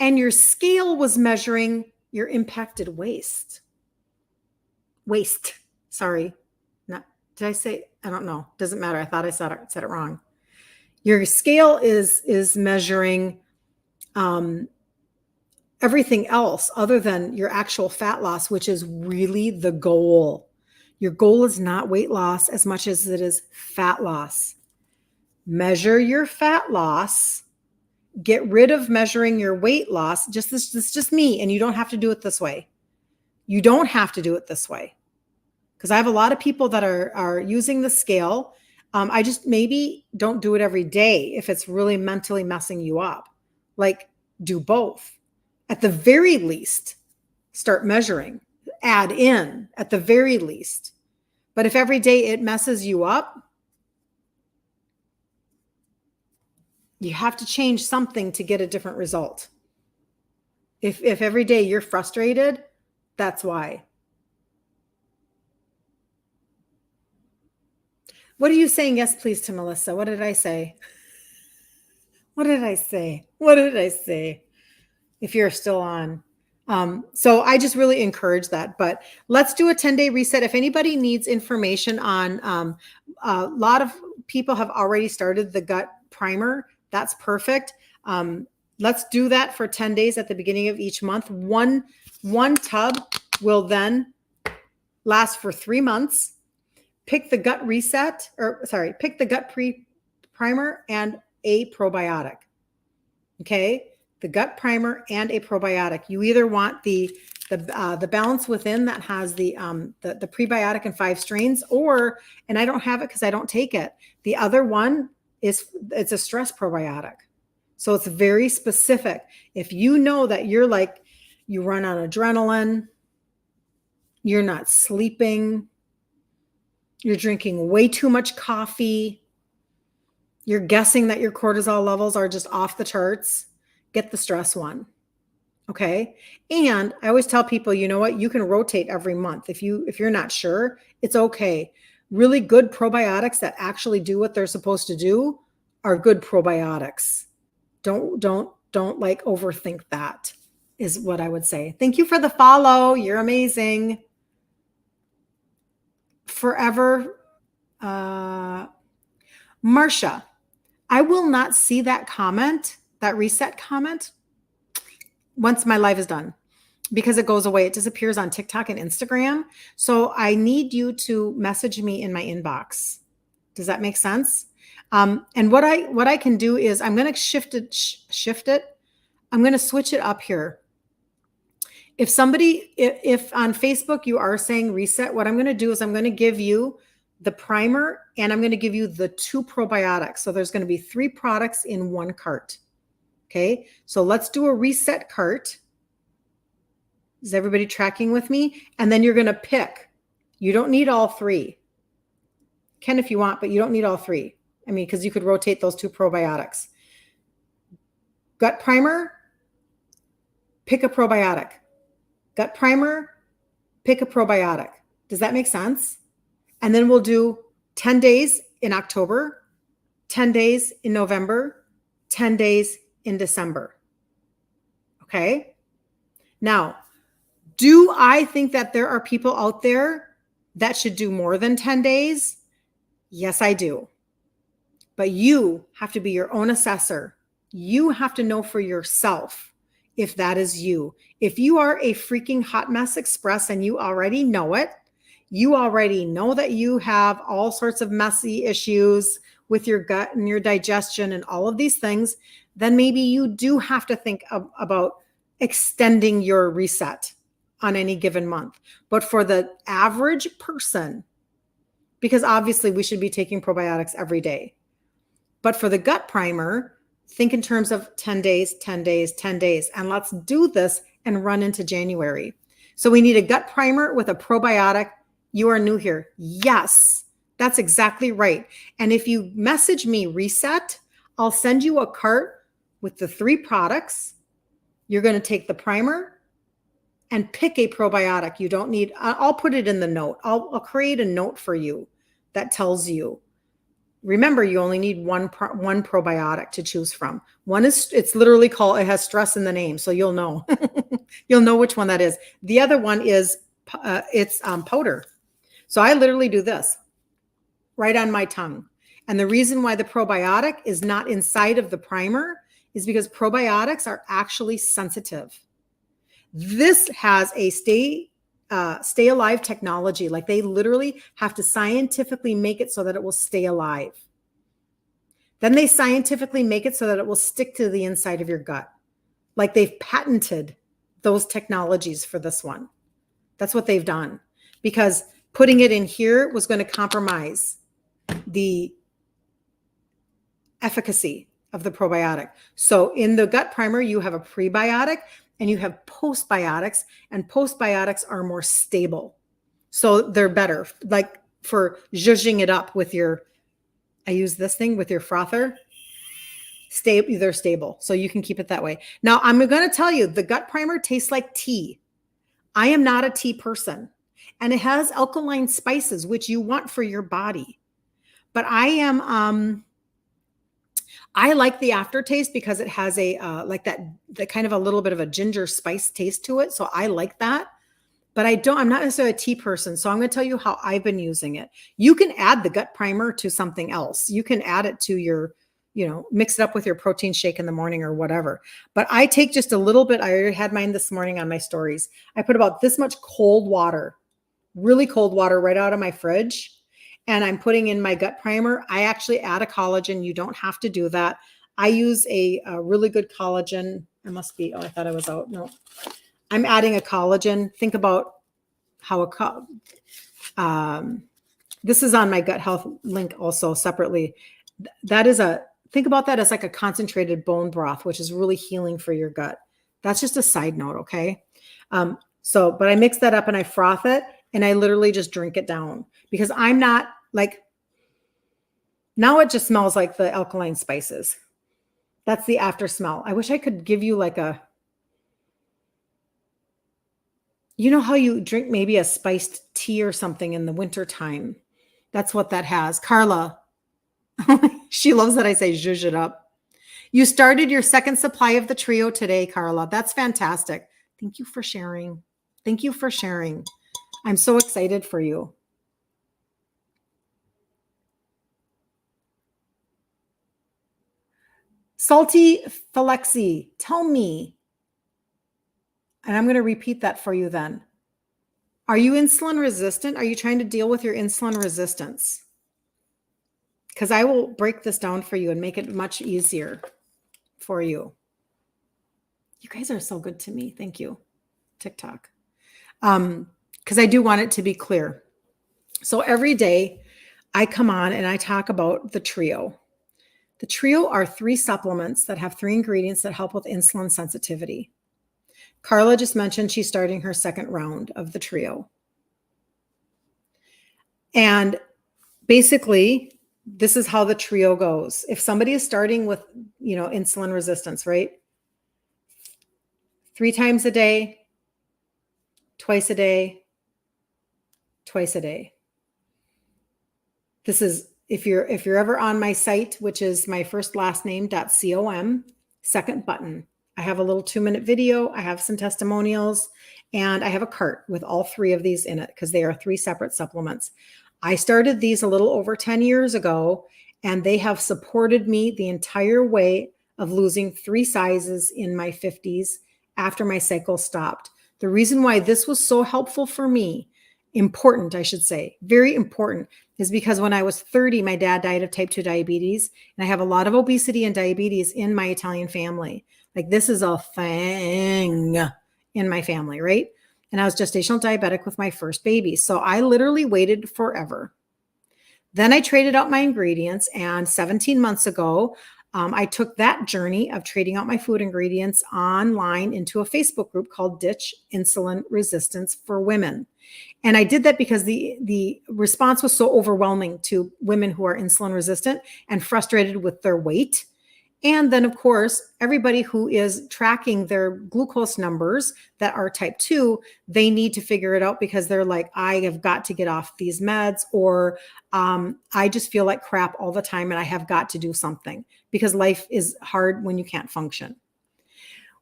and your scale was measuring your impacted waist. Sorry. Not, did I say, I don't know. Doesn't matter. I thought I said it wrong. Your scale is measuring everything else other than your actual fat loss, which is really the goal. Your goal is not weight loss as much as it is fat loss. Measure your fat loss. Get rid of measuring your weight loss. This is just me, and you don't have to do it this way. You don't have to do it this way, because I have a lot of people that are using the scale. I just maybe don't do it every day if it's really mentally messing you up. Like, do both. At the very least, start measuring. Add in at the very least. But if every day it messes you up, you have to change something to get a different result. If every day you're frustrated, that's why. What are you saying yes, please, to Melissa? What did I say? What did I say? What did I say? If you're still on. So I just really encourage that. But let's do a 10-day reset. If anybody needs information on, a lot of people have already started the gut primer. That's perfect. Let's do that for 10 days at the beginning of each month. One tub will then last for 3 months. Pick the gut pick the gut primer and a probiotic. Okay. The gut primer and a probiotic. You either want the balance within that has the prebiotic and 5 strains, and I don't have it because I don't take it. The other one it's a stress probiotic. So it's very specific. If you know that you run on adrenaline, you're not sleeping, you're drinking way too much coffee, you're guessing that your cortisol levels are just off the charts, get the stress one. Okay. And I always tell people, you know what? You can rotate every month. If you're not sure, it's okay. Really good probiotics that actually do what they're supposed to do are good probiotics. Don't like overthink that, is what I would say. Thank you for the follow. You're amazing. Forever. Marsha, I will not see that comment, that reset comment, once my live is done, because it goes away. It disappears on TikTok and Instagram. So I need you to message me in my inbox. Does that make sense? And what I can do is I'm going to shift it. I'm going to switch it up here. If on Facebook you are saying reset, what I'm going to do is I'm going to give you the primer and I'm going to give you the 2 probiotics. So there's going to be 3 products in 1 cart. Okay. So let's do a reset cart. Is everybody tracking with me? And then you're going to pick. You don't need all 3. Can if you want, but you don't need all 3. I mean, because you could rotate those 2 probiotics. Gut primer, pick a probiotic. Gut primer, pick a probiotic. Does that make sense? And then we'll do 10 days in October, 10 days in November, 10 days in December. Okay. Now, do I think that there are people out there that should do more than 10 days? Yes, I do. But you have to be your own assessor. You have to know for yourself if that is you. If you are a freaking hot mess express and you already know it, you already know that you have all sorts of messy issues with your gut and your digestion and all of these things, then maybe you do have to think about extending your reset on any given month. But for the average person, because obviously we should be taking probiotics every day. But for the gut primer, think in terms of 10 days, 10 days, 10 days. And let's do this and run into January. So we need a gut primer with a probiotic. You are new here. Yes, that's exactly right. And if you message me reset, I'll send you a cart with the 3 products. You're going to take the primer and pick a probiotic. You don't need, I'll put it in the note. I'll create a note for you that tells you remember, you only need one probiotic to choose from. One is, it's literally called, it has stress in the name, so you'll know. You'll know which one that is. The other one is, it's powder. So I literally do this right on my tongue. And the reason why the probiotic is not inside of the primer is because probiotics are actually sensitive. This has a stay alive technology. Like they literally have to scientifically make it so that it will stay alive. Then they scientifically make it so that it will stick to the inside of your gut. Like they've patented those technologies for this one. That's what they've done, because putting it in here was going to compromise the efficacy of the probiotic. So in the gut primer, you have a prebiotic and you have postbiotics, and postbiotics are more stable. So they're better, like for zhuzhing it up with your, I use this thing with your frother. They're stable. So you can keep it that way. Now I'm going to tell you, the gut primer tastes like tea. I am not a tea person, and it has alkaline spices, which you want for your body. But I am, I like the aftertaste because it has a, like that kind of a little bit of a ginger spice taste to it. So I like that, but I'm not necessarily a tea person. So I'm going to tell you how I've been using it. You can add the gut primer to something else. You can add it to your, mix it up with your protein shake in the morning or whatever. But I take just a little bit. I already had mine this morning on my stories. I put about this much cold water, really cold water, right out of my fridge. And I'm putting in my gut primer. I actually add a collagen. You don't have to do that. I use a really good collagen. I must be, I thought I was out. No, I'm adding a collagen. Think about how this is on my gut health link also separately. Think about that as like a concentrated bone broth, which is really healing for your gut. That's just a side note. Okay. But I mix that up and I froth it and I literally just drink it down, because I'm not like, now it just smells like the alkaline spices. That's the after smell. I wish I could give you like how you drink maybe a spiced tea or something in the winter time. That's what that has. Carla, she loves that I say zhuzh it up. You started your second supply of the trio today, Carla. That's fantastic. Thank you for sharing. Thank you for sharing. I'm so excited for you. Salty Felexi, tell me, and I'm going to repeat that for you then. Are you insulin resistant? Are you trying to deal with your insulin resistance? Because I will break this down for you and make it much easier for you. You guys are so good to me. Thank you, TikTok. Because I do want it to be clear. So every day I come on and I talk about the trio. The trio are 3 supplements that have 3 ingredients that help with insulin sensitivity. Carla just mentioned she's starting her second round of the trio. And basically, this is how the trio goes. If somebody is starting with, insulin resistance, right? 3 times a day, twice a day, twice a day. This is, if you're ever on my site, which is my first last name.com, second button, I have a little 2-minute video. I have some testimonials, and I have a cart with all 3 of these in it because they are 3 separate supplements. I started these a little over 10 years ago, and they have supported me the entire way of losing 3 sizes in my 50s after my cycle stopped. The reason why this was so helpful for me, important, I should say, very important, is because when I was 30, my dad died of type 2 diabetes, and I have a lot of obesity and diabetes in my Italian family. Like, this is a thing in my family, right? And I was gestational diabetic with my first baby. So I literally waited forever. Then I traded out my ingredients, and 17 months ago, I took that journey of trading out my food ingredients online into a Facebook group called Ditch Insulin Resistance for Women. And I did that because the response was so overwhelming to women who are insulin resistant and frustrated with their weight. And then, of course, everybody who is tracking their glucose numbers that are type 2, they need to figure it out because they're like, I have got to get off these meds, or I just feel like crap all the time and I have got to do something because life is hard when you can't function.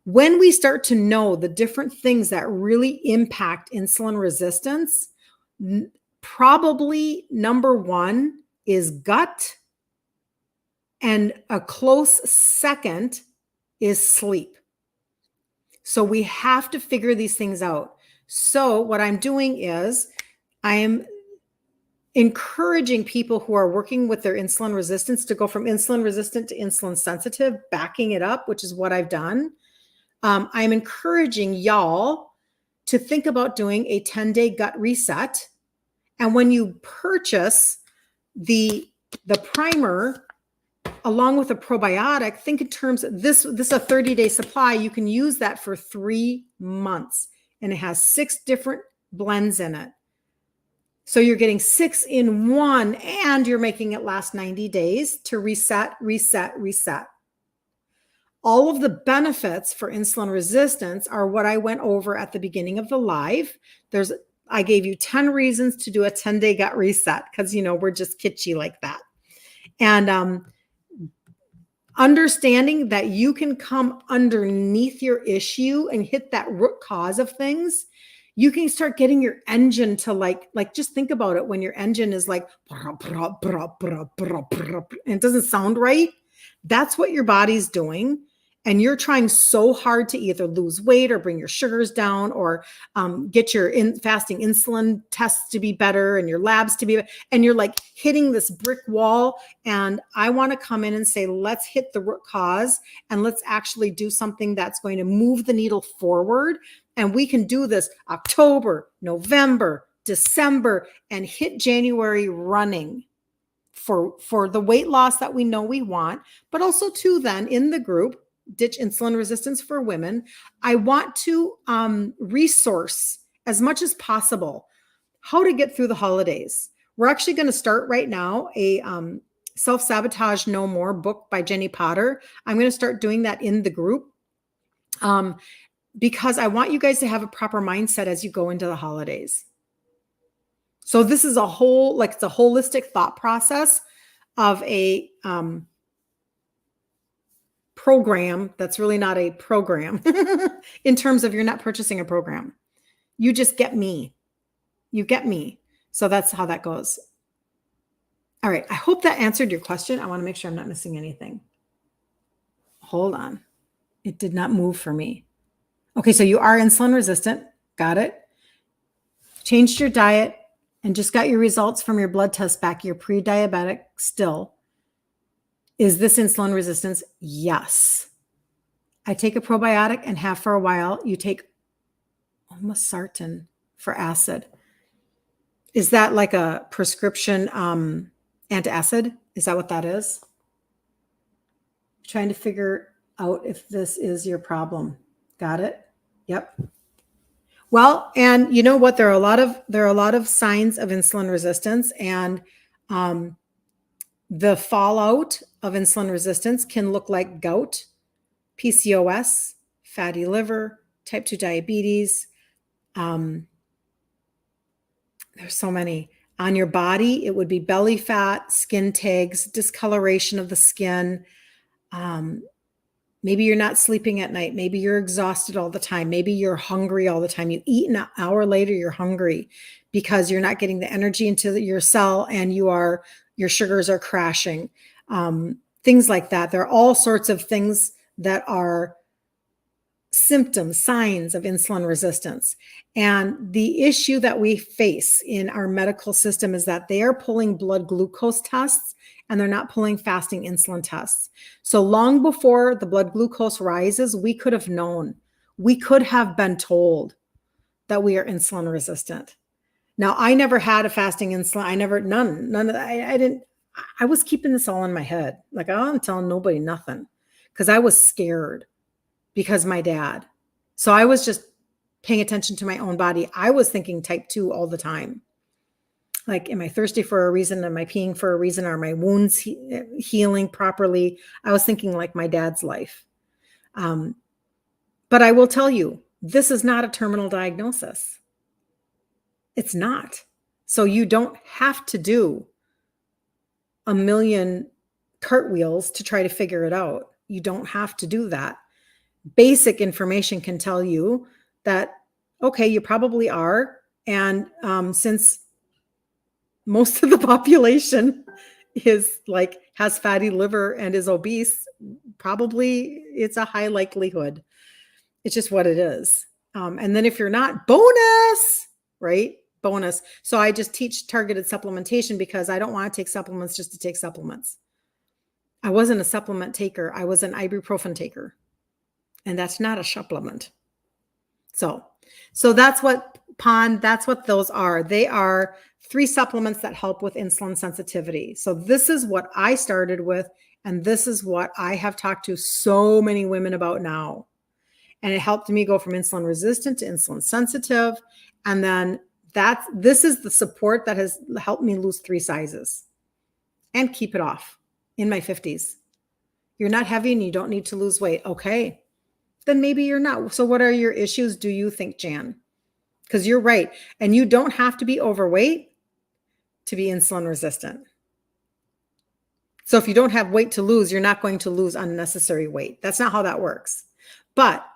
When we start to know the different things that really impact insulin resistance, probably number one is gut. And a close second is sleep. So we have to figure these things out. So what I'm doing is I am encouraging people who are working with their insulin resistance to go from insulin resistant to insulin sensitive, backing it up, which is what I've done. I'm encouraging y'all to think about doing a 10-day gut reset. And when you purchase the primer, along with a probiotic, think in terms of this a 30-day supply. You can use that for 3 months, and it has 6 different blends in it. So you're getting 6 in 1, and you're making it last 90 days to reset. All of the benefits for insulin resistance are what I went over at the beginning of the live. I gave you 10 reasons to do a 10-day gut reset because, we're just kitschy like that. And understanding that you can come underneath your issue and hit that root cause of things, you can start getting your engine to like just think about it when your engine is like, and it doesn't sound right. That's what your body's doing. And you're trying so hard to either lose weight or bring your sugars down or get your fasting insulin tests to be better and your labs to be better. And you're like hitting this brick wall. And I want to come in and say, let's hit the root cause and let's actually do something that's going to move the needle forward. And we can do this October, November, December, and hit January running for the weight loss that we know we want, but also too then in the group, Ditch Insulin Resistance for Women, I want to resource as much as possible how to get through the holidays. We're actually going to start right now a Self-Sabotage No More book by Jenny Potter. I'm going to start doing that in the group because I want you guys to have a proper mindset as you go into the holidays. So this is it's a holistic thought process of a program that's really not a program in terms of you're not purchasing a program. You just get me. You get me. So that's how that goes. All right. I hope that answered your question. I want to make sure I'm not missing anything. Hold on. It did not move for me. Okay. So you are insulin resistant. Got it. Changed your diet and just got your results from your blood test back. You're pre-diabetic still. Is this insulin resistance? Yes. I take a probiotic and have for a while. You take olmesartan for acid. Is that like a prescription antacid? Is that what that is? Trying to figure out if this is your problem. Got it? Yep. Well, and you know what? There are a lot of signs of insulin resistance, and the fallout of insulin resistance can look like gout, PCOS, fatty liver, type 2 diabetes. There's so many. On your body, it would be belly fat, skin tags, discoloration of the skin. Maybe you're not sleeping at night. Maybe you're exhausted all the time. Maybe you're hungry all the time. You eat an hour later, you're hungry because you're not getting the energy into your cell and your sugars are crashing. Things like that. There are all sorts of things that are symptoms, signs of insulin resistance. And the issue that we face in our medical system is that they are pulling blood glucose tests and they're not pulling fasting insulin tests. So long before the blood glucose rises, we could have known, we could have been told that we are insulin resistant. Now, I never had a fasting insulin. None of that. I was keeping this all in my head. Like, I'm telling nobody nothing because I was scared because my dad. So I was just paying attention to my own body. I was thinking type 2 all the time. Like, am I thirsty for a reason? Am I peeing for a reason? Are my wounds healing properly? I was thinking like my dad's life. But I will tell you, this is not a terminal diagnosis. It's not. So you don't have to do a million cartwheels to try to figure it out. You don't have to do that. Basic information can tell you that, okay, you probably are. And since most of the population is like has fatty liver and is obese, probably it's a high likelihood. It's just what it is. And then if you're not, bonus, right? Bonus. So I just teach targeted supplementation because I don't want to take supplements just to take supplements. I wasn't a supplement taker. I was an ibuprofen taker. And that's not a supplement. So that's what that's what those are. They are 3 supplements that help with insulin sensitivity. So this is what I started with, and this is what I have talked to so many women about now. And it helped me go from insulin resistant to insulin sensitive. And then this is the support that has helped me lose 3 sizes and keep it off in my 50s. You're not heavy and you don't need to lose weight. Okay, then maybe you're not. So what are your issues, do you think, Jan? Because you're right. And you don't have to be overweight to be insulin resistant. So if you don't have weight to lose, you're not going to lose unnecessary weight. That's not how that works. But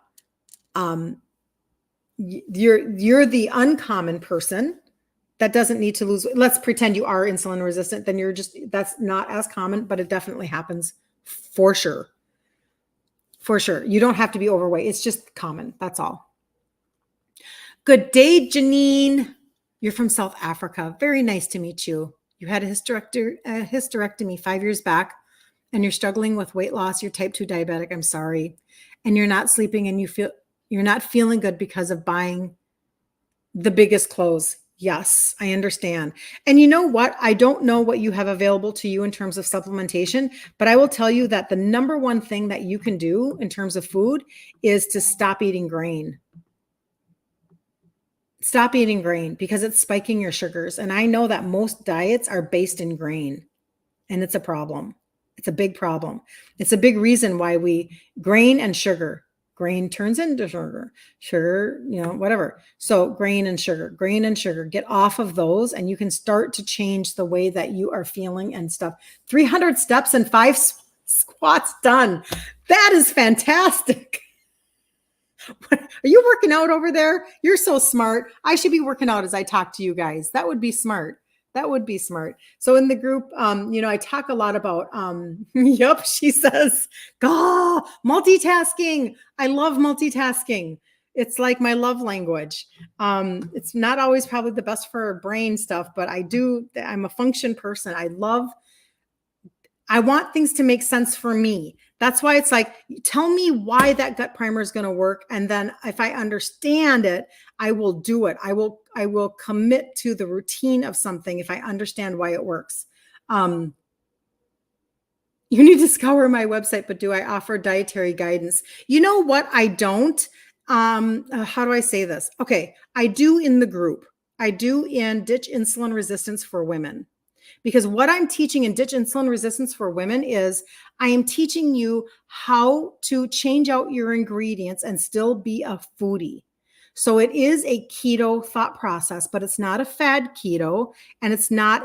you're the uncommon person that doesn't need to lose. Let's pretend you are insulin resistant. Then that's not as common, but it definitely happens for sure. For sure. You don't have to be overweight. It's just common. That's all. Good day, Janine. You're from South Africa. Very nice to meet you. You had a hysterectomy 5 years back, and you're struggling with weight loss. You're type 2 diabetic. I'm sorry. And you're not sleeping, and you're not feeling good because of buying the biggest clothes. Yes, I understand. And you know what? I don't know what you have available to you in terms of supplementation, but I will tell you that the number one thing that you can do in terms of food is to stop eating grain. Stop eating grain because it's spiking your sugars. And I know that most diets are based in grain, and it's a problem. It's a big problem. It's a big reason why grain and sugar. Grain turns into sugar, whatever. So grain and sugar, get off of those and you can start to change the way that you are feeling and stuff. 300 steps and 5 squats done. That is fantastic. Are you working out over there? You're so smart. I should be working out as I talk to you guys. That would be smart. That would be smart. So in the group, I talk a lot about, yep, she says, multitasking. I love multitasking. It's like my love language. It's not always probably the best for brain stuff, but I'm a function person. I want things to make sense for me. That's why it's like, tell me why that gut primer is going to work. And then if I understand it, I will do it. I will commit to the routine of something if I understand why it works. You need to scour my website, but do I offer dietary guidance? You know what? I don't. How do I say this? Okay. I do in the group. I do in Ditch Insulin Resistance for Women. Because what I'm teaching in Ditch Insulin Resistance for Women is I am teaching you how to change out your ingredients and still be a foodie. So it is a keto thought process, but it's not a fad keto, and it's not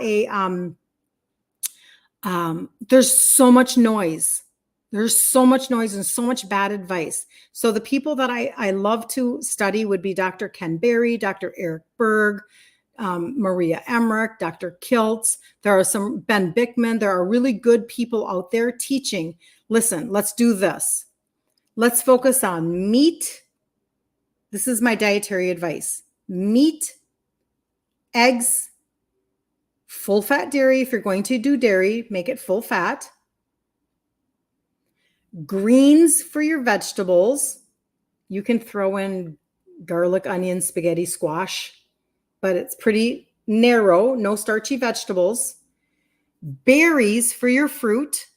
there's so much noise. There's so much noise and so much bad advice. So the people that I love to study would be Dr. Ken Berry, Dr. Eric Berg, Maria Emmerich, Dr. Kiltz. There are some Ben Bickman. There are really good people out there teaching. Listen, let's do this. Let's focus on meat. This is my dietary advice. Meat, eggs, full fat dairy. If you're going to do dairy, make it full fat. Greens for your vegetables. You can throw in garlic, onion, spaghetti, squash, but it's pretty narrow, no starchy vegetables. Berries for your fruit,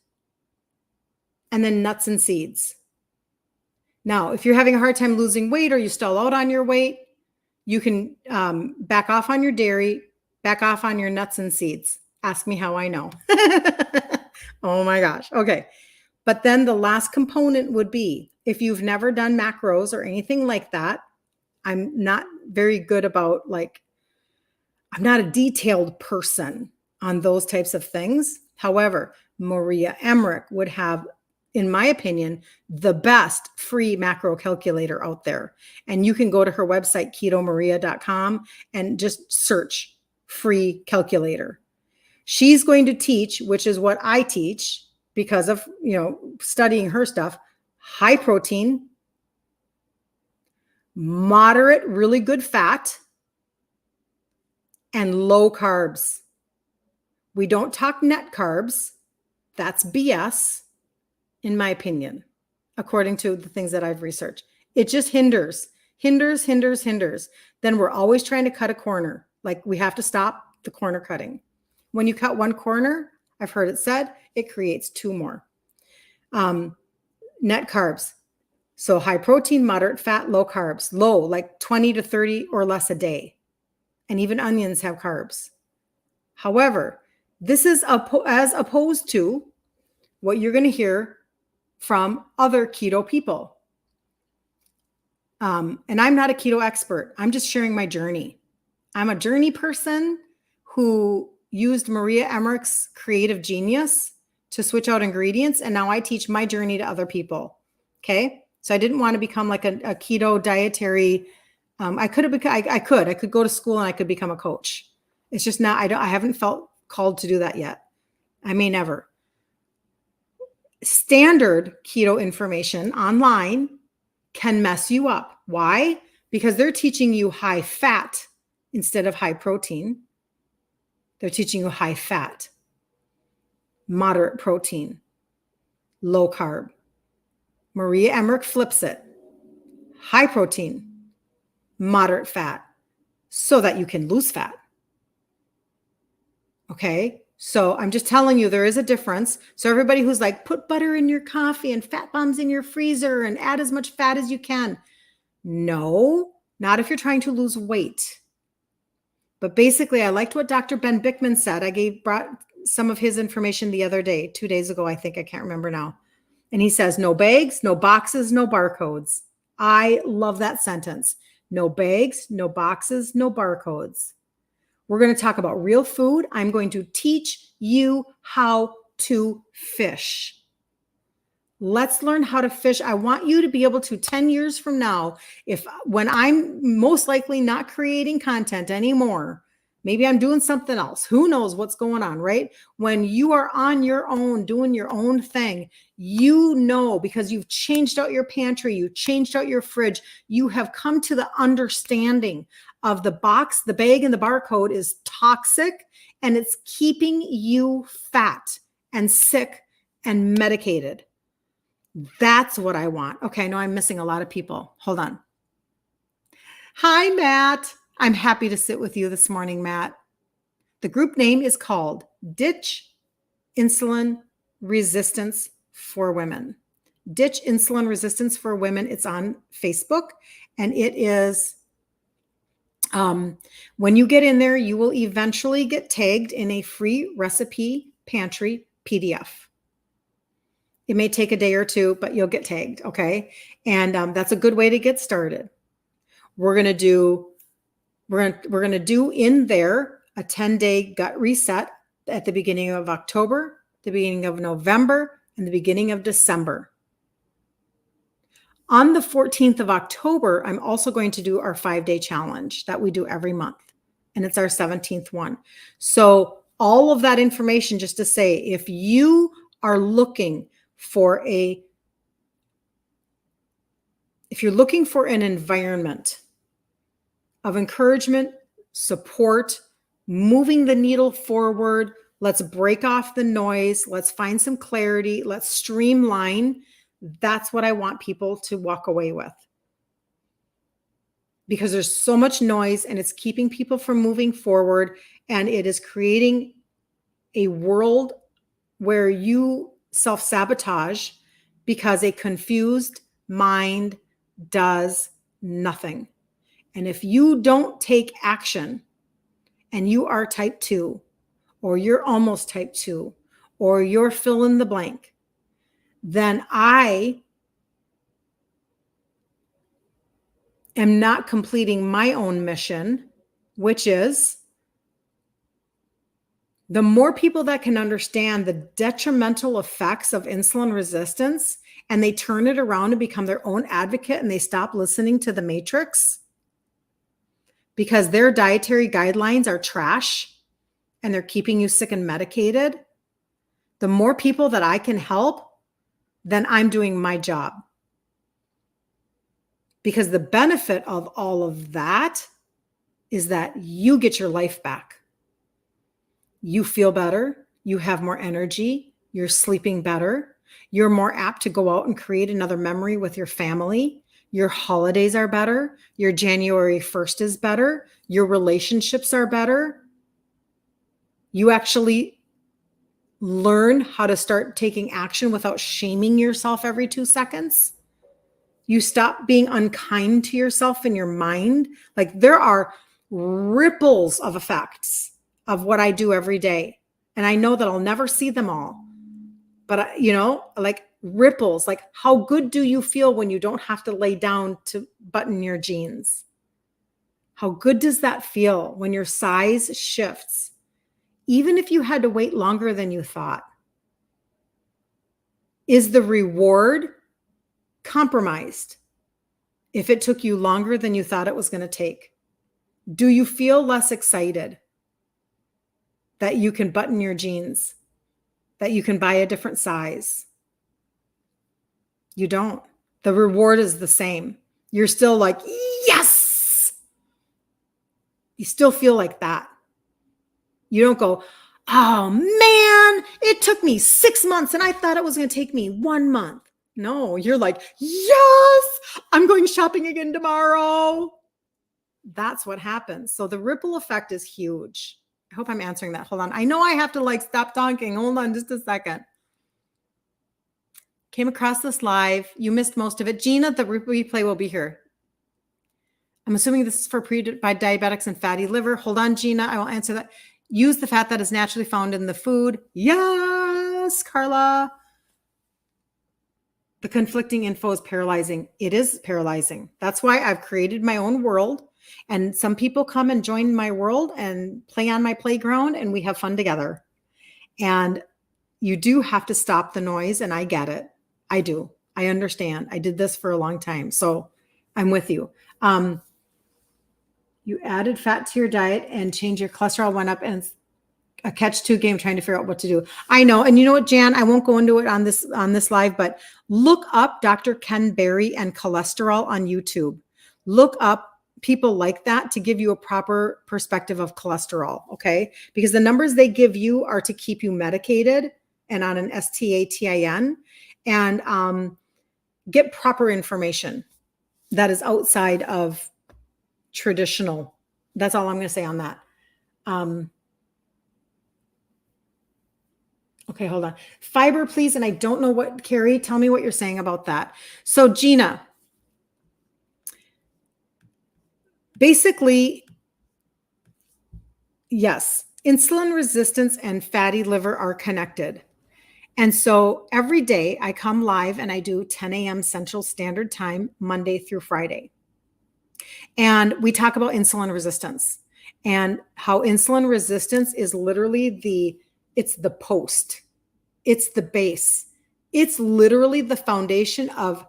and then nuts and seeds. Now, if you're having a hard time losing weight or you stall out on your weight, you can back off on your dairy, Back off on your nuts and seeds. Ask me how I know. Oh my gosh. Okay. But then the last component would be if you've never done macros or anything like that, I'm not very good about I'm not a detailed person on those types of things. However, Maria Emmerich would have, in my opinion, the best free macro calculator out there. And you can go to her website, ketomaria.com, and just search free calculator. She's going to teach, which is what I teach because of, studying her stuff, high protein, moderate, really good fat, and low carbs. We don't talk net carbs. That's BS, in my opinion, according to the things that I've researched. It just hinders. Then we're always trying to cut a corner. Like we have to stop the corner cutting. When you cut one corner, I've heard it said, it creates two more. Net carbs. So high protein, moderate fat, low carbs. Low, like 20 to 30 or less a day. And even onions have carbs. However, this is as opposed to what you're going to hear from other keto people. And I'm not a keto expert. I'm just sharing my journey. I'm a journey person who used Maria Emmerich's creative genius to switch out ingredients. And now I teach my journey to other people. Okay. So I didn't want to become like a keto dietary. I could go to school and I could become a coach. It's just not, I haven't felt called to do that yet. I may never. Standard keto information online can mess you up. Why? Because they're teaching you high fat instead of high protein. They're teaching you high fat, moderate protein, low carb. Maria Emmerich flips it. High protein, moderate fat, so that you can lose fat. Okay. So I'm just telling you, there is a difference. So everybody who's like, put butter in your coffee and fat bombs in your freezer and add as much fat as you can. No, not if you're trying to lose weight. But basically, I liked what Dr. Ben Bickman said. Brought some of his information the other day, 2 days ago, I think. I can't remember now. And he says, no bags, no boxes, no barcodes. I love that sentence. No bags, no boxes, no barcodes. We're going to talk about real food. I'm going to teach you how to fish. Let's learn how to fish. I want you to be able to 10 years from now, when I'm most likely not creating content anymore, maybe I'm doing something else. Who knows what's going on, right? When you are on your own, doing your own thing, because you've changed out your pantry, you changed out your fridge, you have come to the understanding of the box, the bag, and the barcode is toxic, and it's keeping you fat and sick and medicated. That's what I want. Okay, I know I'm missing a lot of people. Hold on. Hi, Matt. I'm happy to sit with you this morning, Matt. The group name is called Ditch Insulin Resistance for Women. Ditch Insulin Resistance for Women. It's on Facebook, and it is, when you get in there, you will eventually get tagged in a free recipe pantry PDF. It may take a day or two, but you'll get tagged, okay? And that's a good way to get started. We're gonna do in there a 10-day gut reset at the beginning of October, the beginning of November, and the beginning of December. On the 14th of October, I'm also going to do our 5-day challenge that we do every month, and it's our 17th one. So all of that information, just to say, if you are looking for if you're looking for an environment of encouragement, support, moving the needle forward, let's break off the noise, let's find some clarity, let's streamline, that's what I want people to walk away with. Because there's so much noise and it's keeping people from moving forward, and it is creating a world where you self-sabotage because a confused mind does nothing. And if you don't take action and you are type 2, or you're almost type 2, or you're fill in the blank, then I am not completing my own mission, which is the more people that can understand the detrimental effects of insulin resistance and they turn it around and become their own advocate and they stop listening to the matrix because their dietary guidelines are trash and they're keeping you sick and medicated, the more people that I can help, then I'm doing my job. Because the benefit of all of that is that you get your life back. You feel better. You have more energy. You're sleeping better. You're more apt to go out and create another memory with your family. Your holidays are better. Your January 1st is better. Your relationships are better. You actually learn how to start taking action without shaming yourself every 2 seconds. You stop being unkind to yourself in your mind. Like there are ripples of effects of what I do every day. And I know that I'll never see them all. But, like ripples, like how good do you feel when you don't have to lay down to button your jeans? How good does that feel when your size shifts? Even if you had to wait longer than you thought. Is the reward compromised if it took you longer than you thought it was going to take? Do you feel less excited that you can button your jeans, that you can buy a different size? You don't. The reward is the same. You're still like, yes. You still feel like that. You don't go, oh man, it took me 6 months and I thought it was going to take me 1 month. No, you're like, yes, I'm going shopping again tomorrow. That's what happens. So the ripple effect is huge. I hope I'm answering that. Hold on. I know I have to stop talking. Hold on just a second. Came across this live. You missed most of it. Gina, the replay will be here. I'm assuming this is for pre-diabetics and fatty liver. Hold on, Gina. I will answer that. Use the fat that is naturally found in the food. Yes, Carla. The conflicting info is paralyzing. It is paralyzing. That's why I've created my own world. And some people come and join my world and play on my playground and we have fun together. And you do have to stop the noise. And I get it. I do. I understand. I did this for a long time. So I'm with you. You added fat to your diet and changed your cholesterol went up, and it's a catch-2 game trying to figure out what to do. I know. And you know what, Jan, I won't go into it on this live, but look up Dr. Ken Berry and cholesterol on YouTube. Look up people like that to give you a proper perspective of cholesterol. Okay. Because the numbers they give you are to keep you medicated and on an STATIN, and get proper information that is outside of traditional. That's all I'm going to say on that. Okay, hold on. Fiber, please. And I don't know what, Carrie, tell me what you're saying about that. So Gina, basically, yes, insulin resistance and fatty liver are connected. And so every day I come live and I do 10 a.m. Central Standard Time, Monday through Friday. And we talk about insulin resistance and how insulin resistance is literally it's the post. It's the base. It's literally the foundation of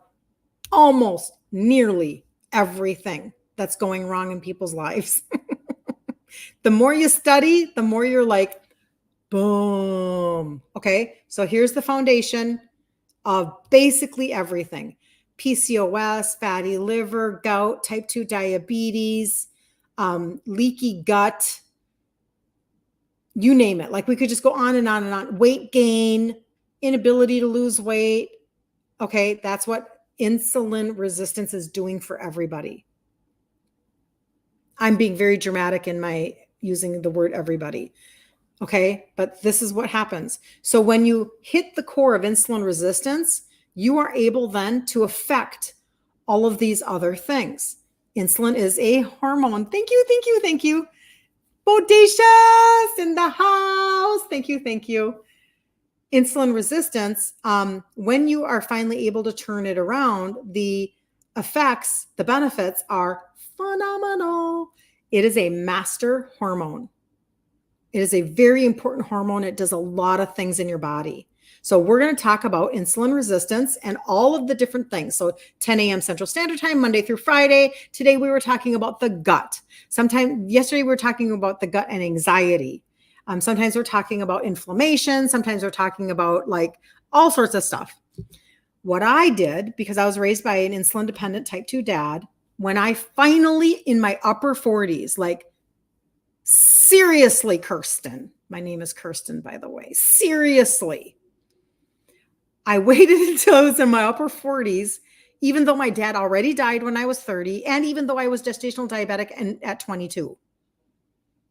almost nearly everything that's going wrong in people's lives. The more you study, the more you're like, boom. Okay. So here's the foundation of basically everything. PCOS, fatty liver, gout, type 2 diabetes, leaky gut, you name it. Like we could just go on and on and on. Weight gain, inability to lose weight. Okay, that's what insulin resistance is doing for everybody. I'm being very dramatic in my using the word everybody. Okay, but this is what happens. So when you hit the core of insulin resistance, you are able then to affect all of these other things. Insulin is a hormone. Thank you, thank you, thank you. Bodacious in the house. Thank you. Thank you. Insulin resistance, when you are finally able to turn it around, the effects, the benefits are phenomenal. It is a master hormone. It is a very important hormone. It does a lot of things in your body. So we're going to talk about insulin resistance and all of the different things. So 10 a.m. Central Standard Time, Monday through Friday. Today we were talking about the gut. Yesterday we were talking about the gut and anxiety. Sometimes we're talking about inflammation. Sometimes we're talking about like all sorts of stuff. What I did, because I was raised by an insulin dependent type 2 dad, when I finally in my upper 40s, like seriously, Kirsten, my name is Kirsten, by the way, seriously, I waited until I was in my upper 40s, even though my dad already died when I was 30, and even though I was gestational diabetic and at 22.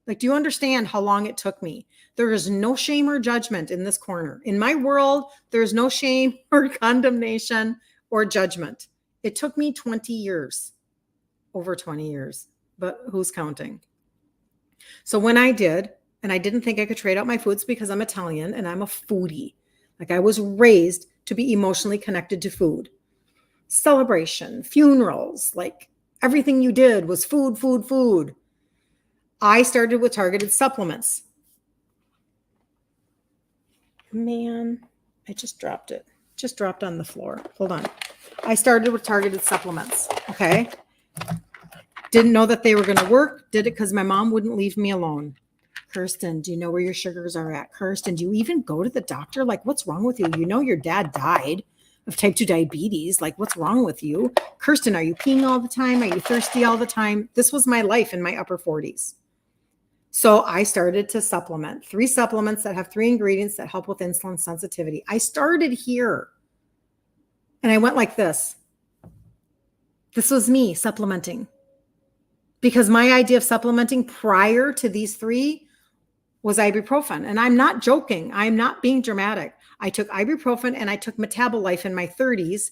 Like, do you understand how long it took me? There is no shame or judgment in this corner. In my world, there's no shame or condemnation or judgment. It took me 20 years, over 20 years, but who's counting? So when I did, and I didn't think I could trade out my foods because I'm Italian and I'm a foodie. Like, I was raised to be emotionally connected to food. Celebration, funerals, like everything you did was food, food, food. I started with targeted supplements. Man, I just dropped it. Just dropped on the floor. Hold on. I started with targeted supplements. Okay. Didn't know that they were going to work. Did it because my mom wouldn't leave me alone. Kirsten, do you know where your sugars are at? Kirsten, do you even go to the doctor? Like, what's wrong with you? You know, your dad died of type 2 diabetes. Like, what's wrong with you? Kirsten, are you peeing all the time? Are you thirsty all the time? This was my life in my upper 40s. So I started to supplement 3 supplements that have 3 ingredients that help with insulin sensitivity. I started here and I went like this. This was me supplementing, because my idea of supplementing prior to these 3 was ibuprofen. And I'm not joking. I'm not being dramatic. I took ibuprofen and I took Metabolife in my 30s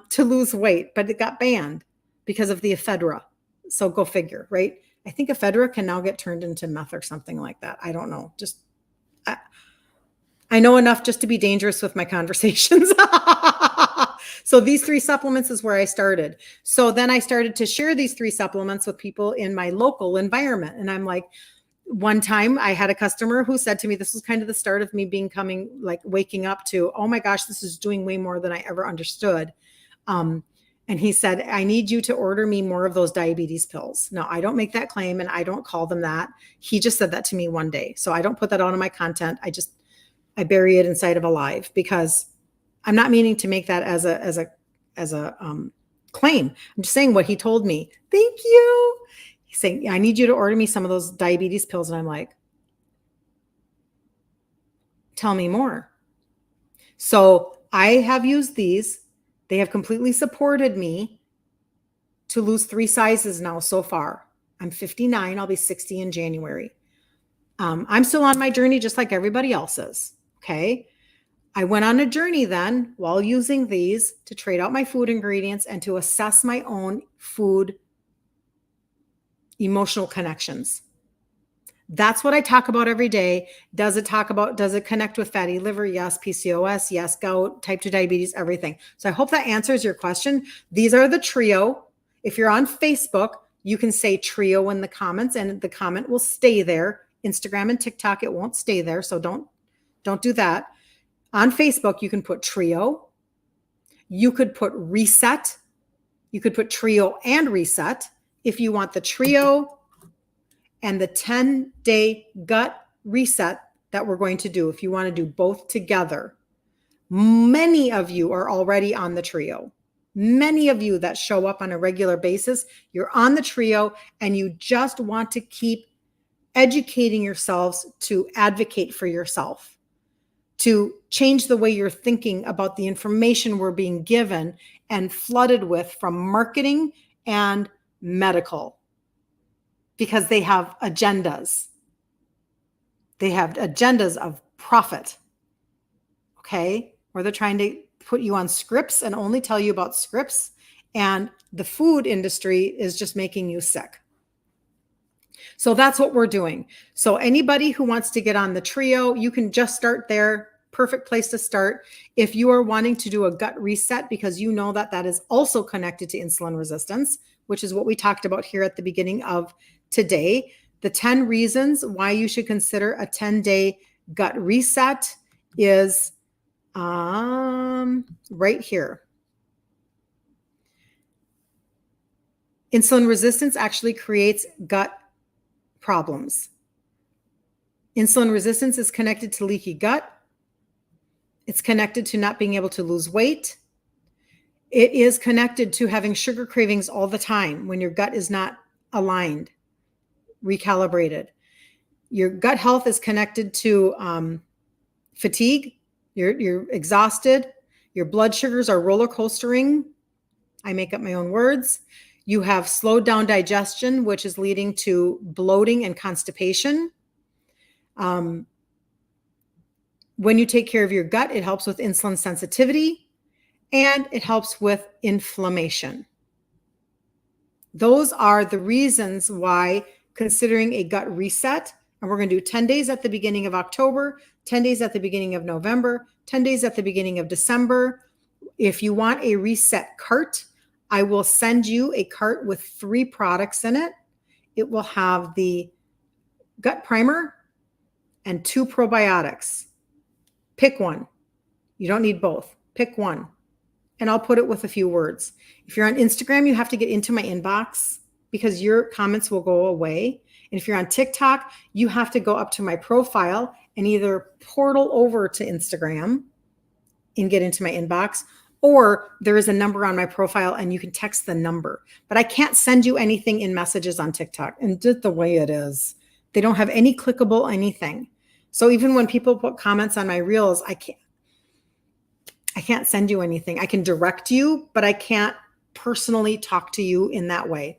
to lose weight, but it got banned because of the ephedra. So go figure, right? I think ephedra can now get turned into meth or something like that. I don't know. I know enough just to be dangerous with my conversations. So these 3 supplements is where I started. So then I started to share these 3 supplements with people in my local environment. And I'm like, one time I had a customer who said to me, this was kind of the start of me becoming like waking up to, oh my gosh, this is doing way more than I ever understood. And he said, I need you to order me more of those diabetes pills. Now, I don't make that claim and I don't call them that. He just said that to me one day. So I don't put that out in my content. I bury it inside of Alive, because I'm not meaning to make that as a claim. I'm just saying what he told me. Thank you. He's saying, I need you to order me some of those diabetes pills. And I'm like, tell me more. So I have used these. They have completely supported me to lose 3 sizes now so far. I'm 59. I'll be 60 in January. I'm still on my journey just like everybody else is. Okay. I went on a journey then while using these to trade out my food ingredients and to assess my own food emotional connections. That's what I talk about every day. Does it connect with fatty liver? Yes. PCOS? Yes. Gout, type 2 diabetes, everything. So I hope that answers your question. These are the trio. If you're on Facebook, you can say trio in the comments and the comment will stay there. Instagram and TikTok, it won't stay there. So don't do that. On Facebook, you can put trio. You could put reset. You could put trio and reset. If you want the trio and the 10-day gut reset that we're going to do, if you want to do both together, many of you are already on the trio. Many of you that show up on a regular basis, you're on the trio and you just want to keep educating yourselves to advocate for yourself, to change the way you're thinking about the information we're being given and flooded with from marketing and medical, because they have agendas. They have agendas of profit, okay? Or they're trying to put you on scripts and only tell you about scripts, and the food industry is just making you sick. So that's what we're doing. So anybody who wants to get on the trio, you can just start there. Perfect place to start. If you are wanting to do a gut reset, because you know that that is also connected to insulin resistance, which is what we talked about here at the beginning of today. The 10 reasons why you should consider a 10-day gut reset is right here. Insulin resistance actually creates gut problems. Insulin resistance is connected to leaky gut. It's connected to not being able to lose weight. It is connected to having sugar cravings all the time when your gut is not aligned, recalibrated. Your gut health is connected to fatigue. You're exhausted. Your blood sugars are roller coastering. I make up my own words. You have slowed down digestion, which is leading to bloating and constipation. When you take care of your gut, it helps with insulin sensitivity and it helps with inflammation. Those are the reasons why considering a gut reset, and we're going to do 10 days at the beginning of October, 10 days at the beginning of November, 10 days at the beginning of December. If you want a reset cart, I will send you a cart with 3 products in it. It will have the gut primer and 2 probiotics. Pick one. You don't need both. Pick one. And I'll put it with a few words. If you're on Instagram, you have to get into my inbox because your comments will go away. And if you're on TikTok, you have to go up to my profile and either portal over to Instagram and get into my inbox, or there is a number on my profile and you can text the number. But I can't send you anything in messages on TikTok. And just the way it is, they don't have any clickable anything. So even when people put comments on my reels, I can't send you anything. I can direct you, but I can't personally talk to you in that way.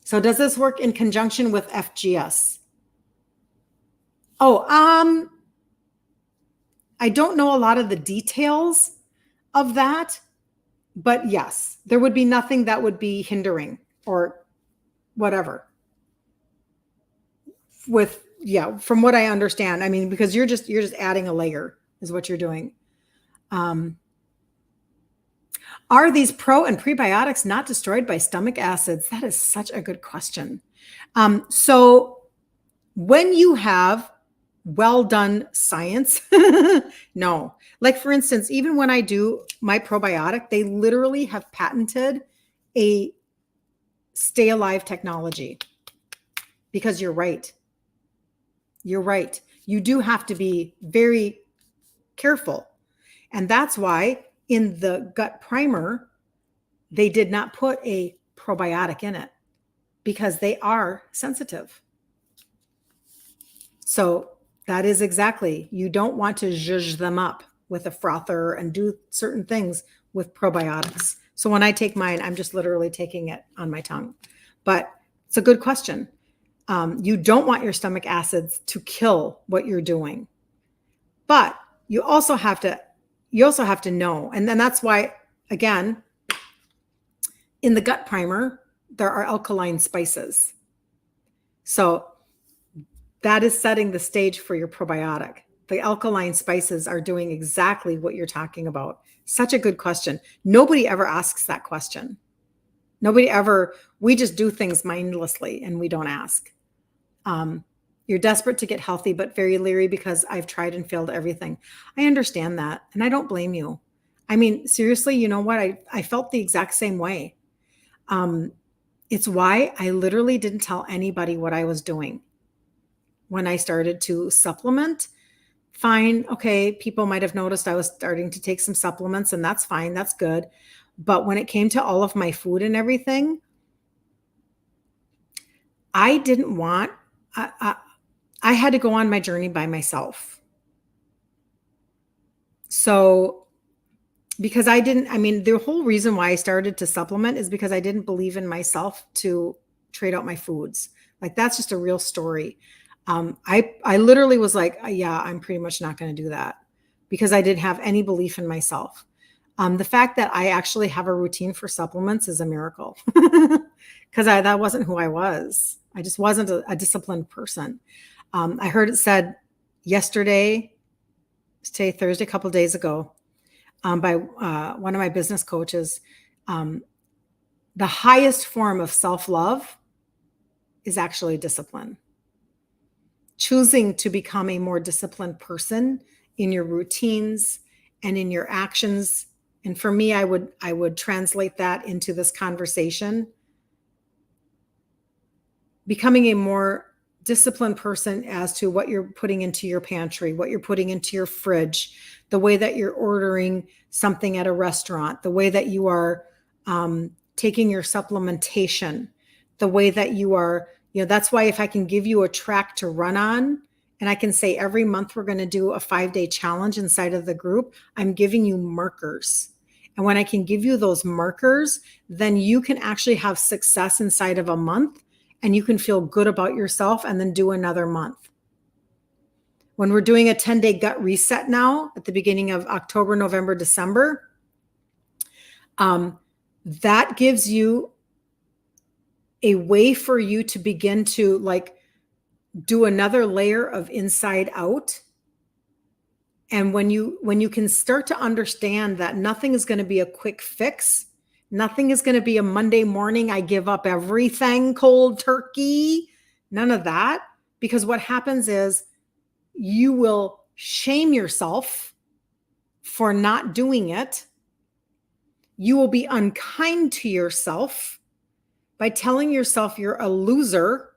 So does this work in conjunction with FGS? I don't know a lot of the details of that, but yes, there would be nothing that would be hindering or whatever. From what I understand, I mean, because you're just adding a layer is what you're doing. Are these pro and prebiotics not destroyed by stomach acids? That is such a good question. So when you have well done science, no. Like for instance, even when I do my probiotic, they literally have patented a stay alive technology because you're right. You're right. You do have to be very careful. And that's why in the gut primer, they did not put a probiotic in it because they are sensitive. So that is exactly, you don't want to zhuzh them up with a frother and do certain things with probiotics. So when I take mine, I'm just literally taking it on my tongue. But it's a good question. You don't want your stomach acids to kill what you're doing. But you also have to know, and then that's why, again, in the gut primer, there are alkaline spices. So that is setting the stage for your probiotic. The alkaline spices are doing exactly what you're talking about. Such a good question. Nobody ever asks that question. We just do things mindlessly and we don't ask. You're desperate to get healthy, but very leery because I've tried and failed everything. I understand that. And I don't blame you. I mean, seriously, you know what? I felt the exact same way. It's why I literally didn't tell anybody what I was doing. When I started to supplement, fine. Okay. People might've noticed I was starting to take some supplements and that's fine. That's good. But when it came to all of my food and everything, I didn't want, I had to go on my journey by myself. So because the whole reason why I started to supplement is because I didn't believe in myself to trade out my foods. Like that's just a real story. I literally was like, yeah, I'm pretty much not going to do that because I didn't have any belief in myself. The fact that I actually have a routine for supplements is a miracle because that wasn't who I was. I just wasn't a disciplined person. I heard it said yesterday, today, Thursday, a couple of days ago, by one of my business coaches. The highest form of self-love is actually discipline. Choosing to become a more disciplined person in your routines and in your actions. And for me, I would translate that into this conversation. Becoming a more disciplined person as to what you're putting into your pantry, what you're putting into your fridge, the way that you're ordering something at a restaurant, the way that you are taking your supplementation, the way that you are, that's why if I can give you a track to run on, and I can say every month we're going to do a 5-day challenge inside of the group, I'm giving you markers. And when I can give you those markers, then you can actually have success inside of a month and you can feel good about yourself and then do another month. When we're doing a 10-day gut reset now at the beginning of October, November, December, that gives you a way for you to begin to do another layer of inside out. And when you can start to understand that nothing is going to be a quick fix, nothing is going to be a Monday morning, I give up everything cold turkey, none of that. Because what happens is you will shame yourself for not doing it. You will be unkind to yourself by telling yourself you're a loser.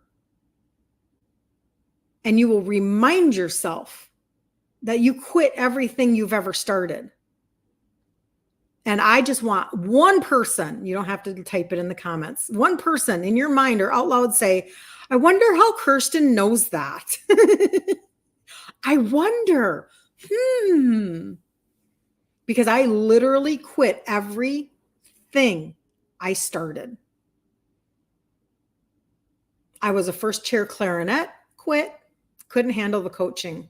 And you will remind yourself that you quit everything you've ever started. And I just want one person, you don't have to type it in the comments, one person in your mind or out loud say, I wonder how Kirsten knows that. I wonder, because I literally quit everything I started. I was a first chair clarinet, quit, couldn't handle the coaching.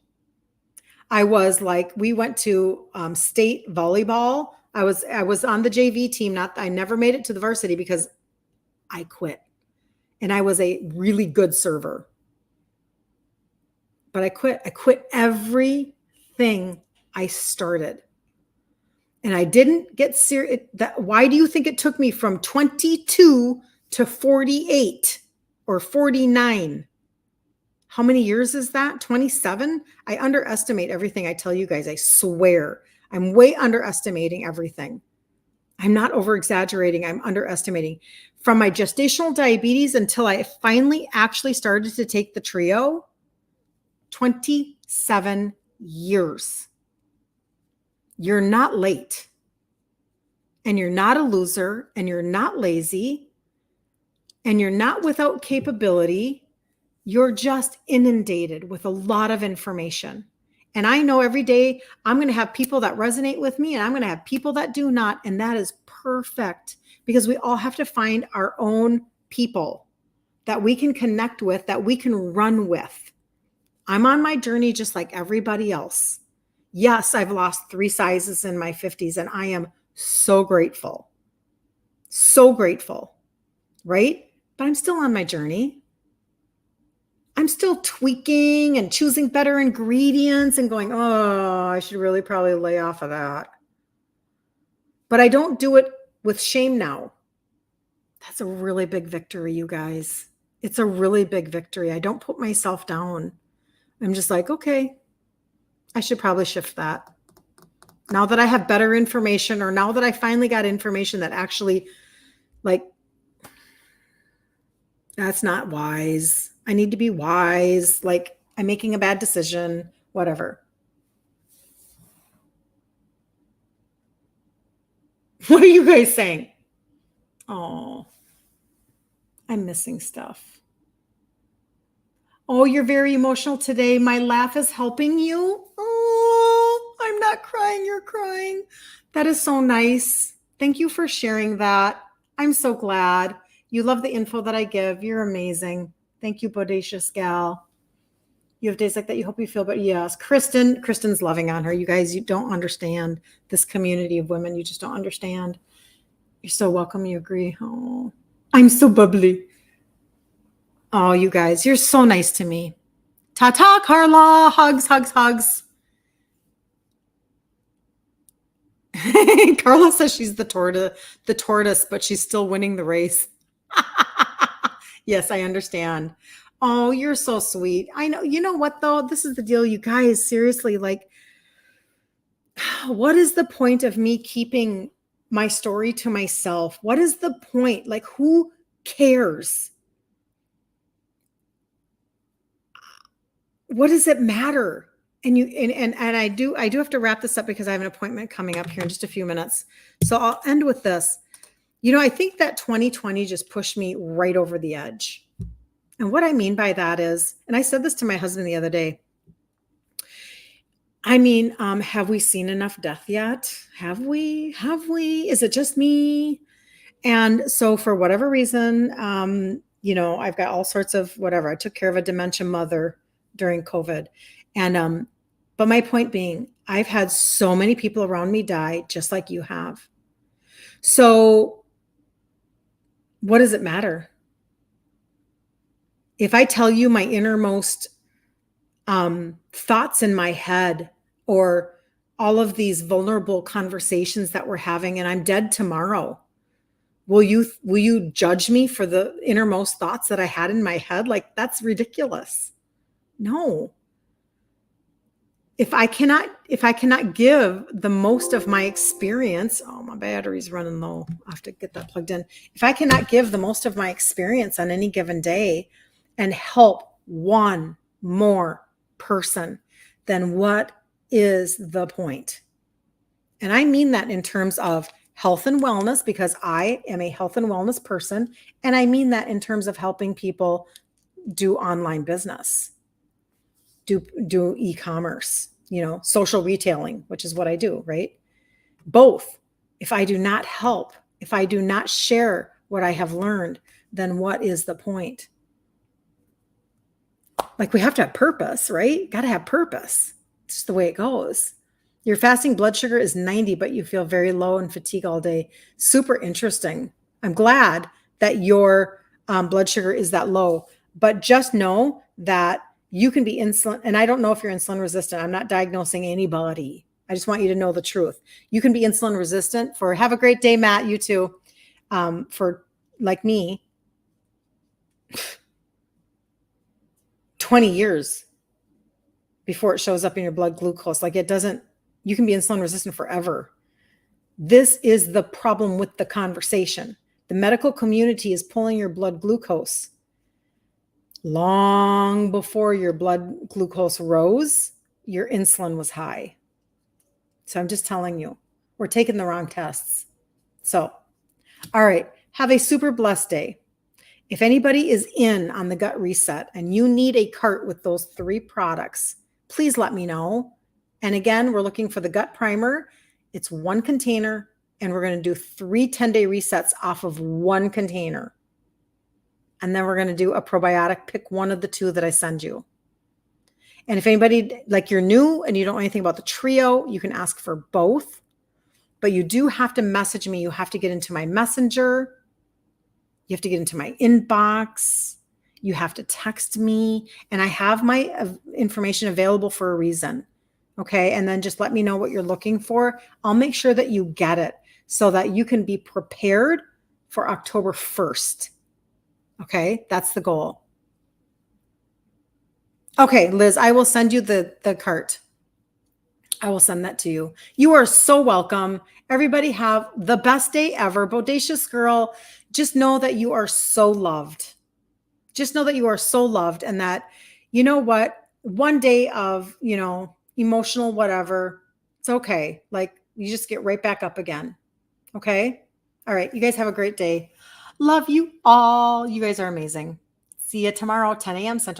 I was we went to state volleyball. I was on the JV team. I never made it to the varsity because I quit. And I was a really good server. But I quit. I quit everything I started. And I didn't get serious. Why do you think it took me from 22 to 48 or 49? How many years is that? 27? I underestimate everything I tell you guys. I swear. I'm way underestimating everything. I'm not over exaggerating. I'm underestimating. From my gestational diabetes until I finally actually started to take the trio, 27 years. You're not late. And you're not a loser. And you're not lazy. And you're not without capability. You're just inundated with a lot of information. And I know every day I'm going to have people that resonate with me and I'm going to have people that do not. And that is perfect because we all have to find our own people that we can connect with, that we can run with. I'm on my journey just like everybody else. Yes, I've lost 3 sizes in my 50s and I am so grateful. So grateful, right? But I'm still on my journey. I'm still tweaking and choosing better ingredients and going, oh, I should really probably lay off of that. But I don't do it with shame now. That's a really big victory, you guys. It's a really big victory. I don't put myself down. I'm just like, okay, I should probably shift that. Now that I have better information, or now that I finally got information that actually, that's not wise. I need to be wise. I'm making a bad decision, whatever. What are you guys saying? Oh, I'm missing stuff. Oh, you're very emotional today. My laugh is helping you. Oh, I'm not crying. You're crying. That is so nice. Thank you for sharing that. I'm so glad. You love the info that I give. You're amazing. Thank you, Bodacious Gal. You have days like that. You hope you feel better. Yes. Kristen's loving on her. You guys, you don't understand this community of women. You just don't understand. You're so welcome. You agree. Oh, I'm so bubbly. Oh, you guys, you're so nice to me. Ta-ta, Carla. Hugs, hugs, hugs. Carla says she's the tortoise, but she's still winning the race. Yes, I understand. Oh, you're so sweet. I know. You know what, though? This is the deal, you guys. Seriously, like, what is the point of me keeping my story to myself? What is the point? Like, who cares? What does it matter? And I do have to wrap this up because I have an appointment coming up here in just a few minutes. So I'll end with this. I think that 2020 just pushed me right over the edge. And what I mean by that is, and I said this to my husband the other day, I mean, have we seen enough death yet? Have we? Is it just me? And so for whatever reason, I've got all sorts of whatever. I took care of a dementia mother during COVID. And, but my point being, I've had so many people around me die just like you have. So what does it matter? If I tell you my innermost thoughts in my head, or all of these vulnerable conversations that we're having, and I'm dead tomorrow, will you judge me for the innermost thoughts that I had in my head? Like, that's ridiculous. No. If I cannot give the most of my experience, oh, my battery's running low. I have to get that plugged in. If I cannot give the most of my experience on any given day and help one more person, then what is the point? And I mean that in terms of health and wellness, because I am a health and wellness person. And I mean that in terms of helping people do online business, do e-commerce, social retailing, which is what I do, right? Both. If I do not help, if I do not share what I have learned, then what is the point? Like, we have to have purpose, right? Got to have purpose. It's just the way it goes. Your fasting blood sugar is 90, but you feel very low and fatigue all day. Super interesting. I'm glad that your blood sugar is that low, but just know that you can be insulin. And I don't know if you're insulin resistant. I'm not diagnosing anybody. I just want you to know the truth. You can be insulin resistant for, have a great day, Matt, you too, for like me, 20 years before it shows up in your blood glucose. Like, you can be insulin resistant forever. This is the problem with the conversation. The medical community is pulling your blood glucose. Long before your blood glucose rose, your insulin was high. So I'm just telling you, we're taking the wrong tests. So, all right, have a super blessed day. If anybody is in on the gut reset and you need a cart with those 3 products, please let me know. And again, we're looking for the gut primer. It's 1 container, and we're going to do 3 10-day resets off of 1 container. And then we're going to do a probiotic. Pick one of the 2 that I send you. And if anybody, like, you're new and you don't know anything about the trio, you can ask for both. But you do have to message me. You have to get into my messenger. You have to get into my inbox. You have to text me. And I have my information available for a reason. Okay. And then just let me know what you're looking for. I'll make sure that you get it so that you can be prepared for October 1st. Okay. That's the goal. Okay, Liz, I will send you the cart. I will send that to you. You are so welcome. Everybody have the best day ever. Bodacious girl, just know that you are so loved. Just know that you are so loved, and that, you know what, one day of, emotional whatever, it's okay. Like, you just get right back up again. Okay? All right. You guys have a great day. Love you all. You guys are amazing. See you tomorrow, 10 a.m. Central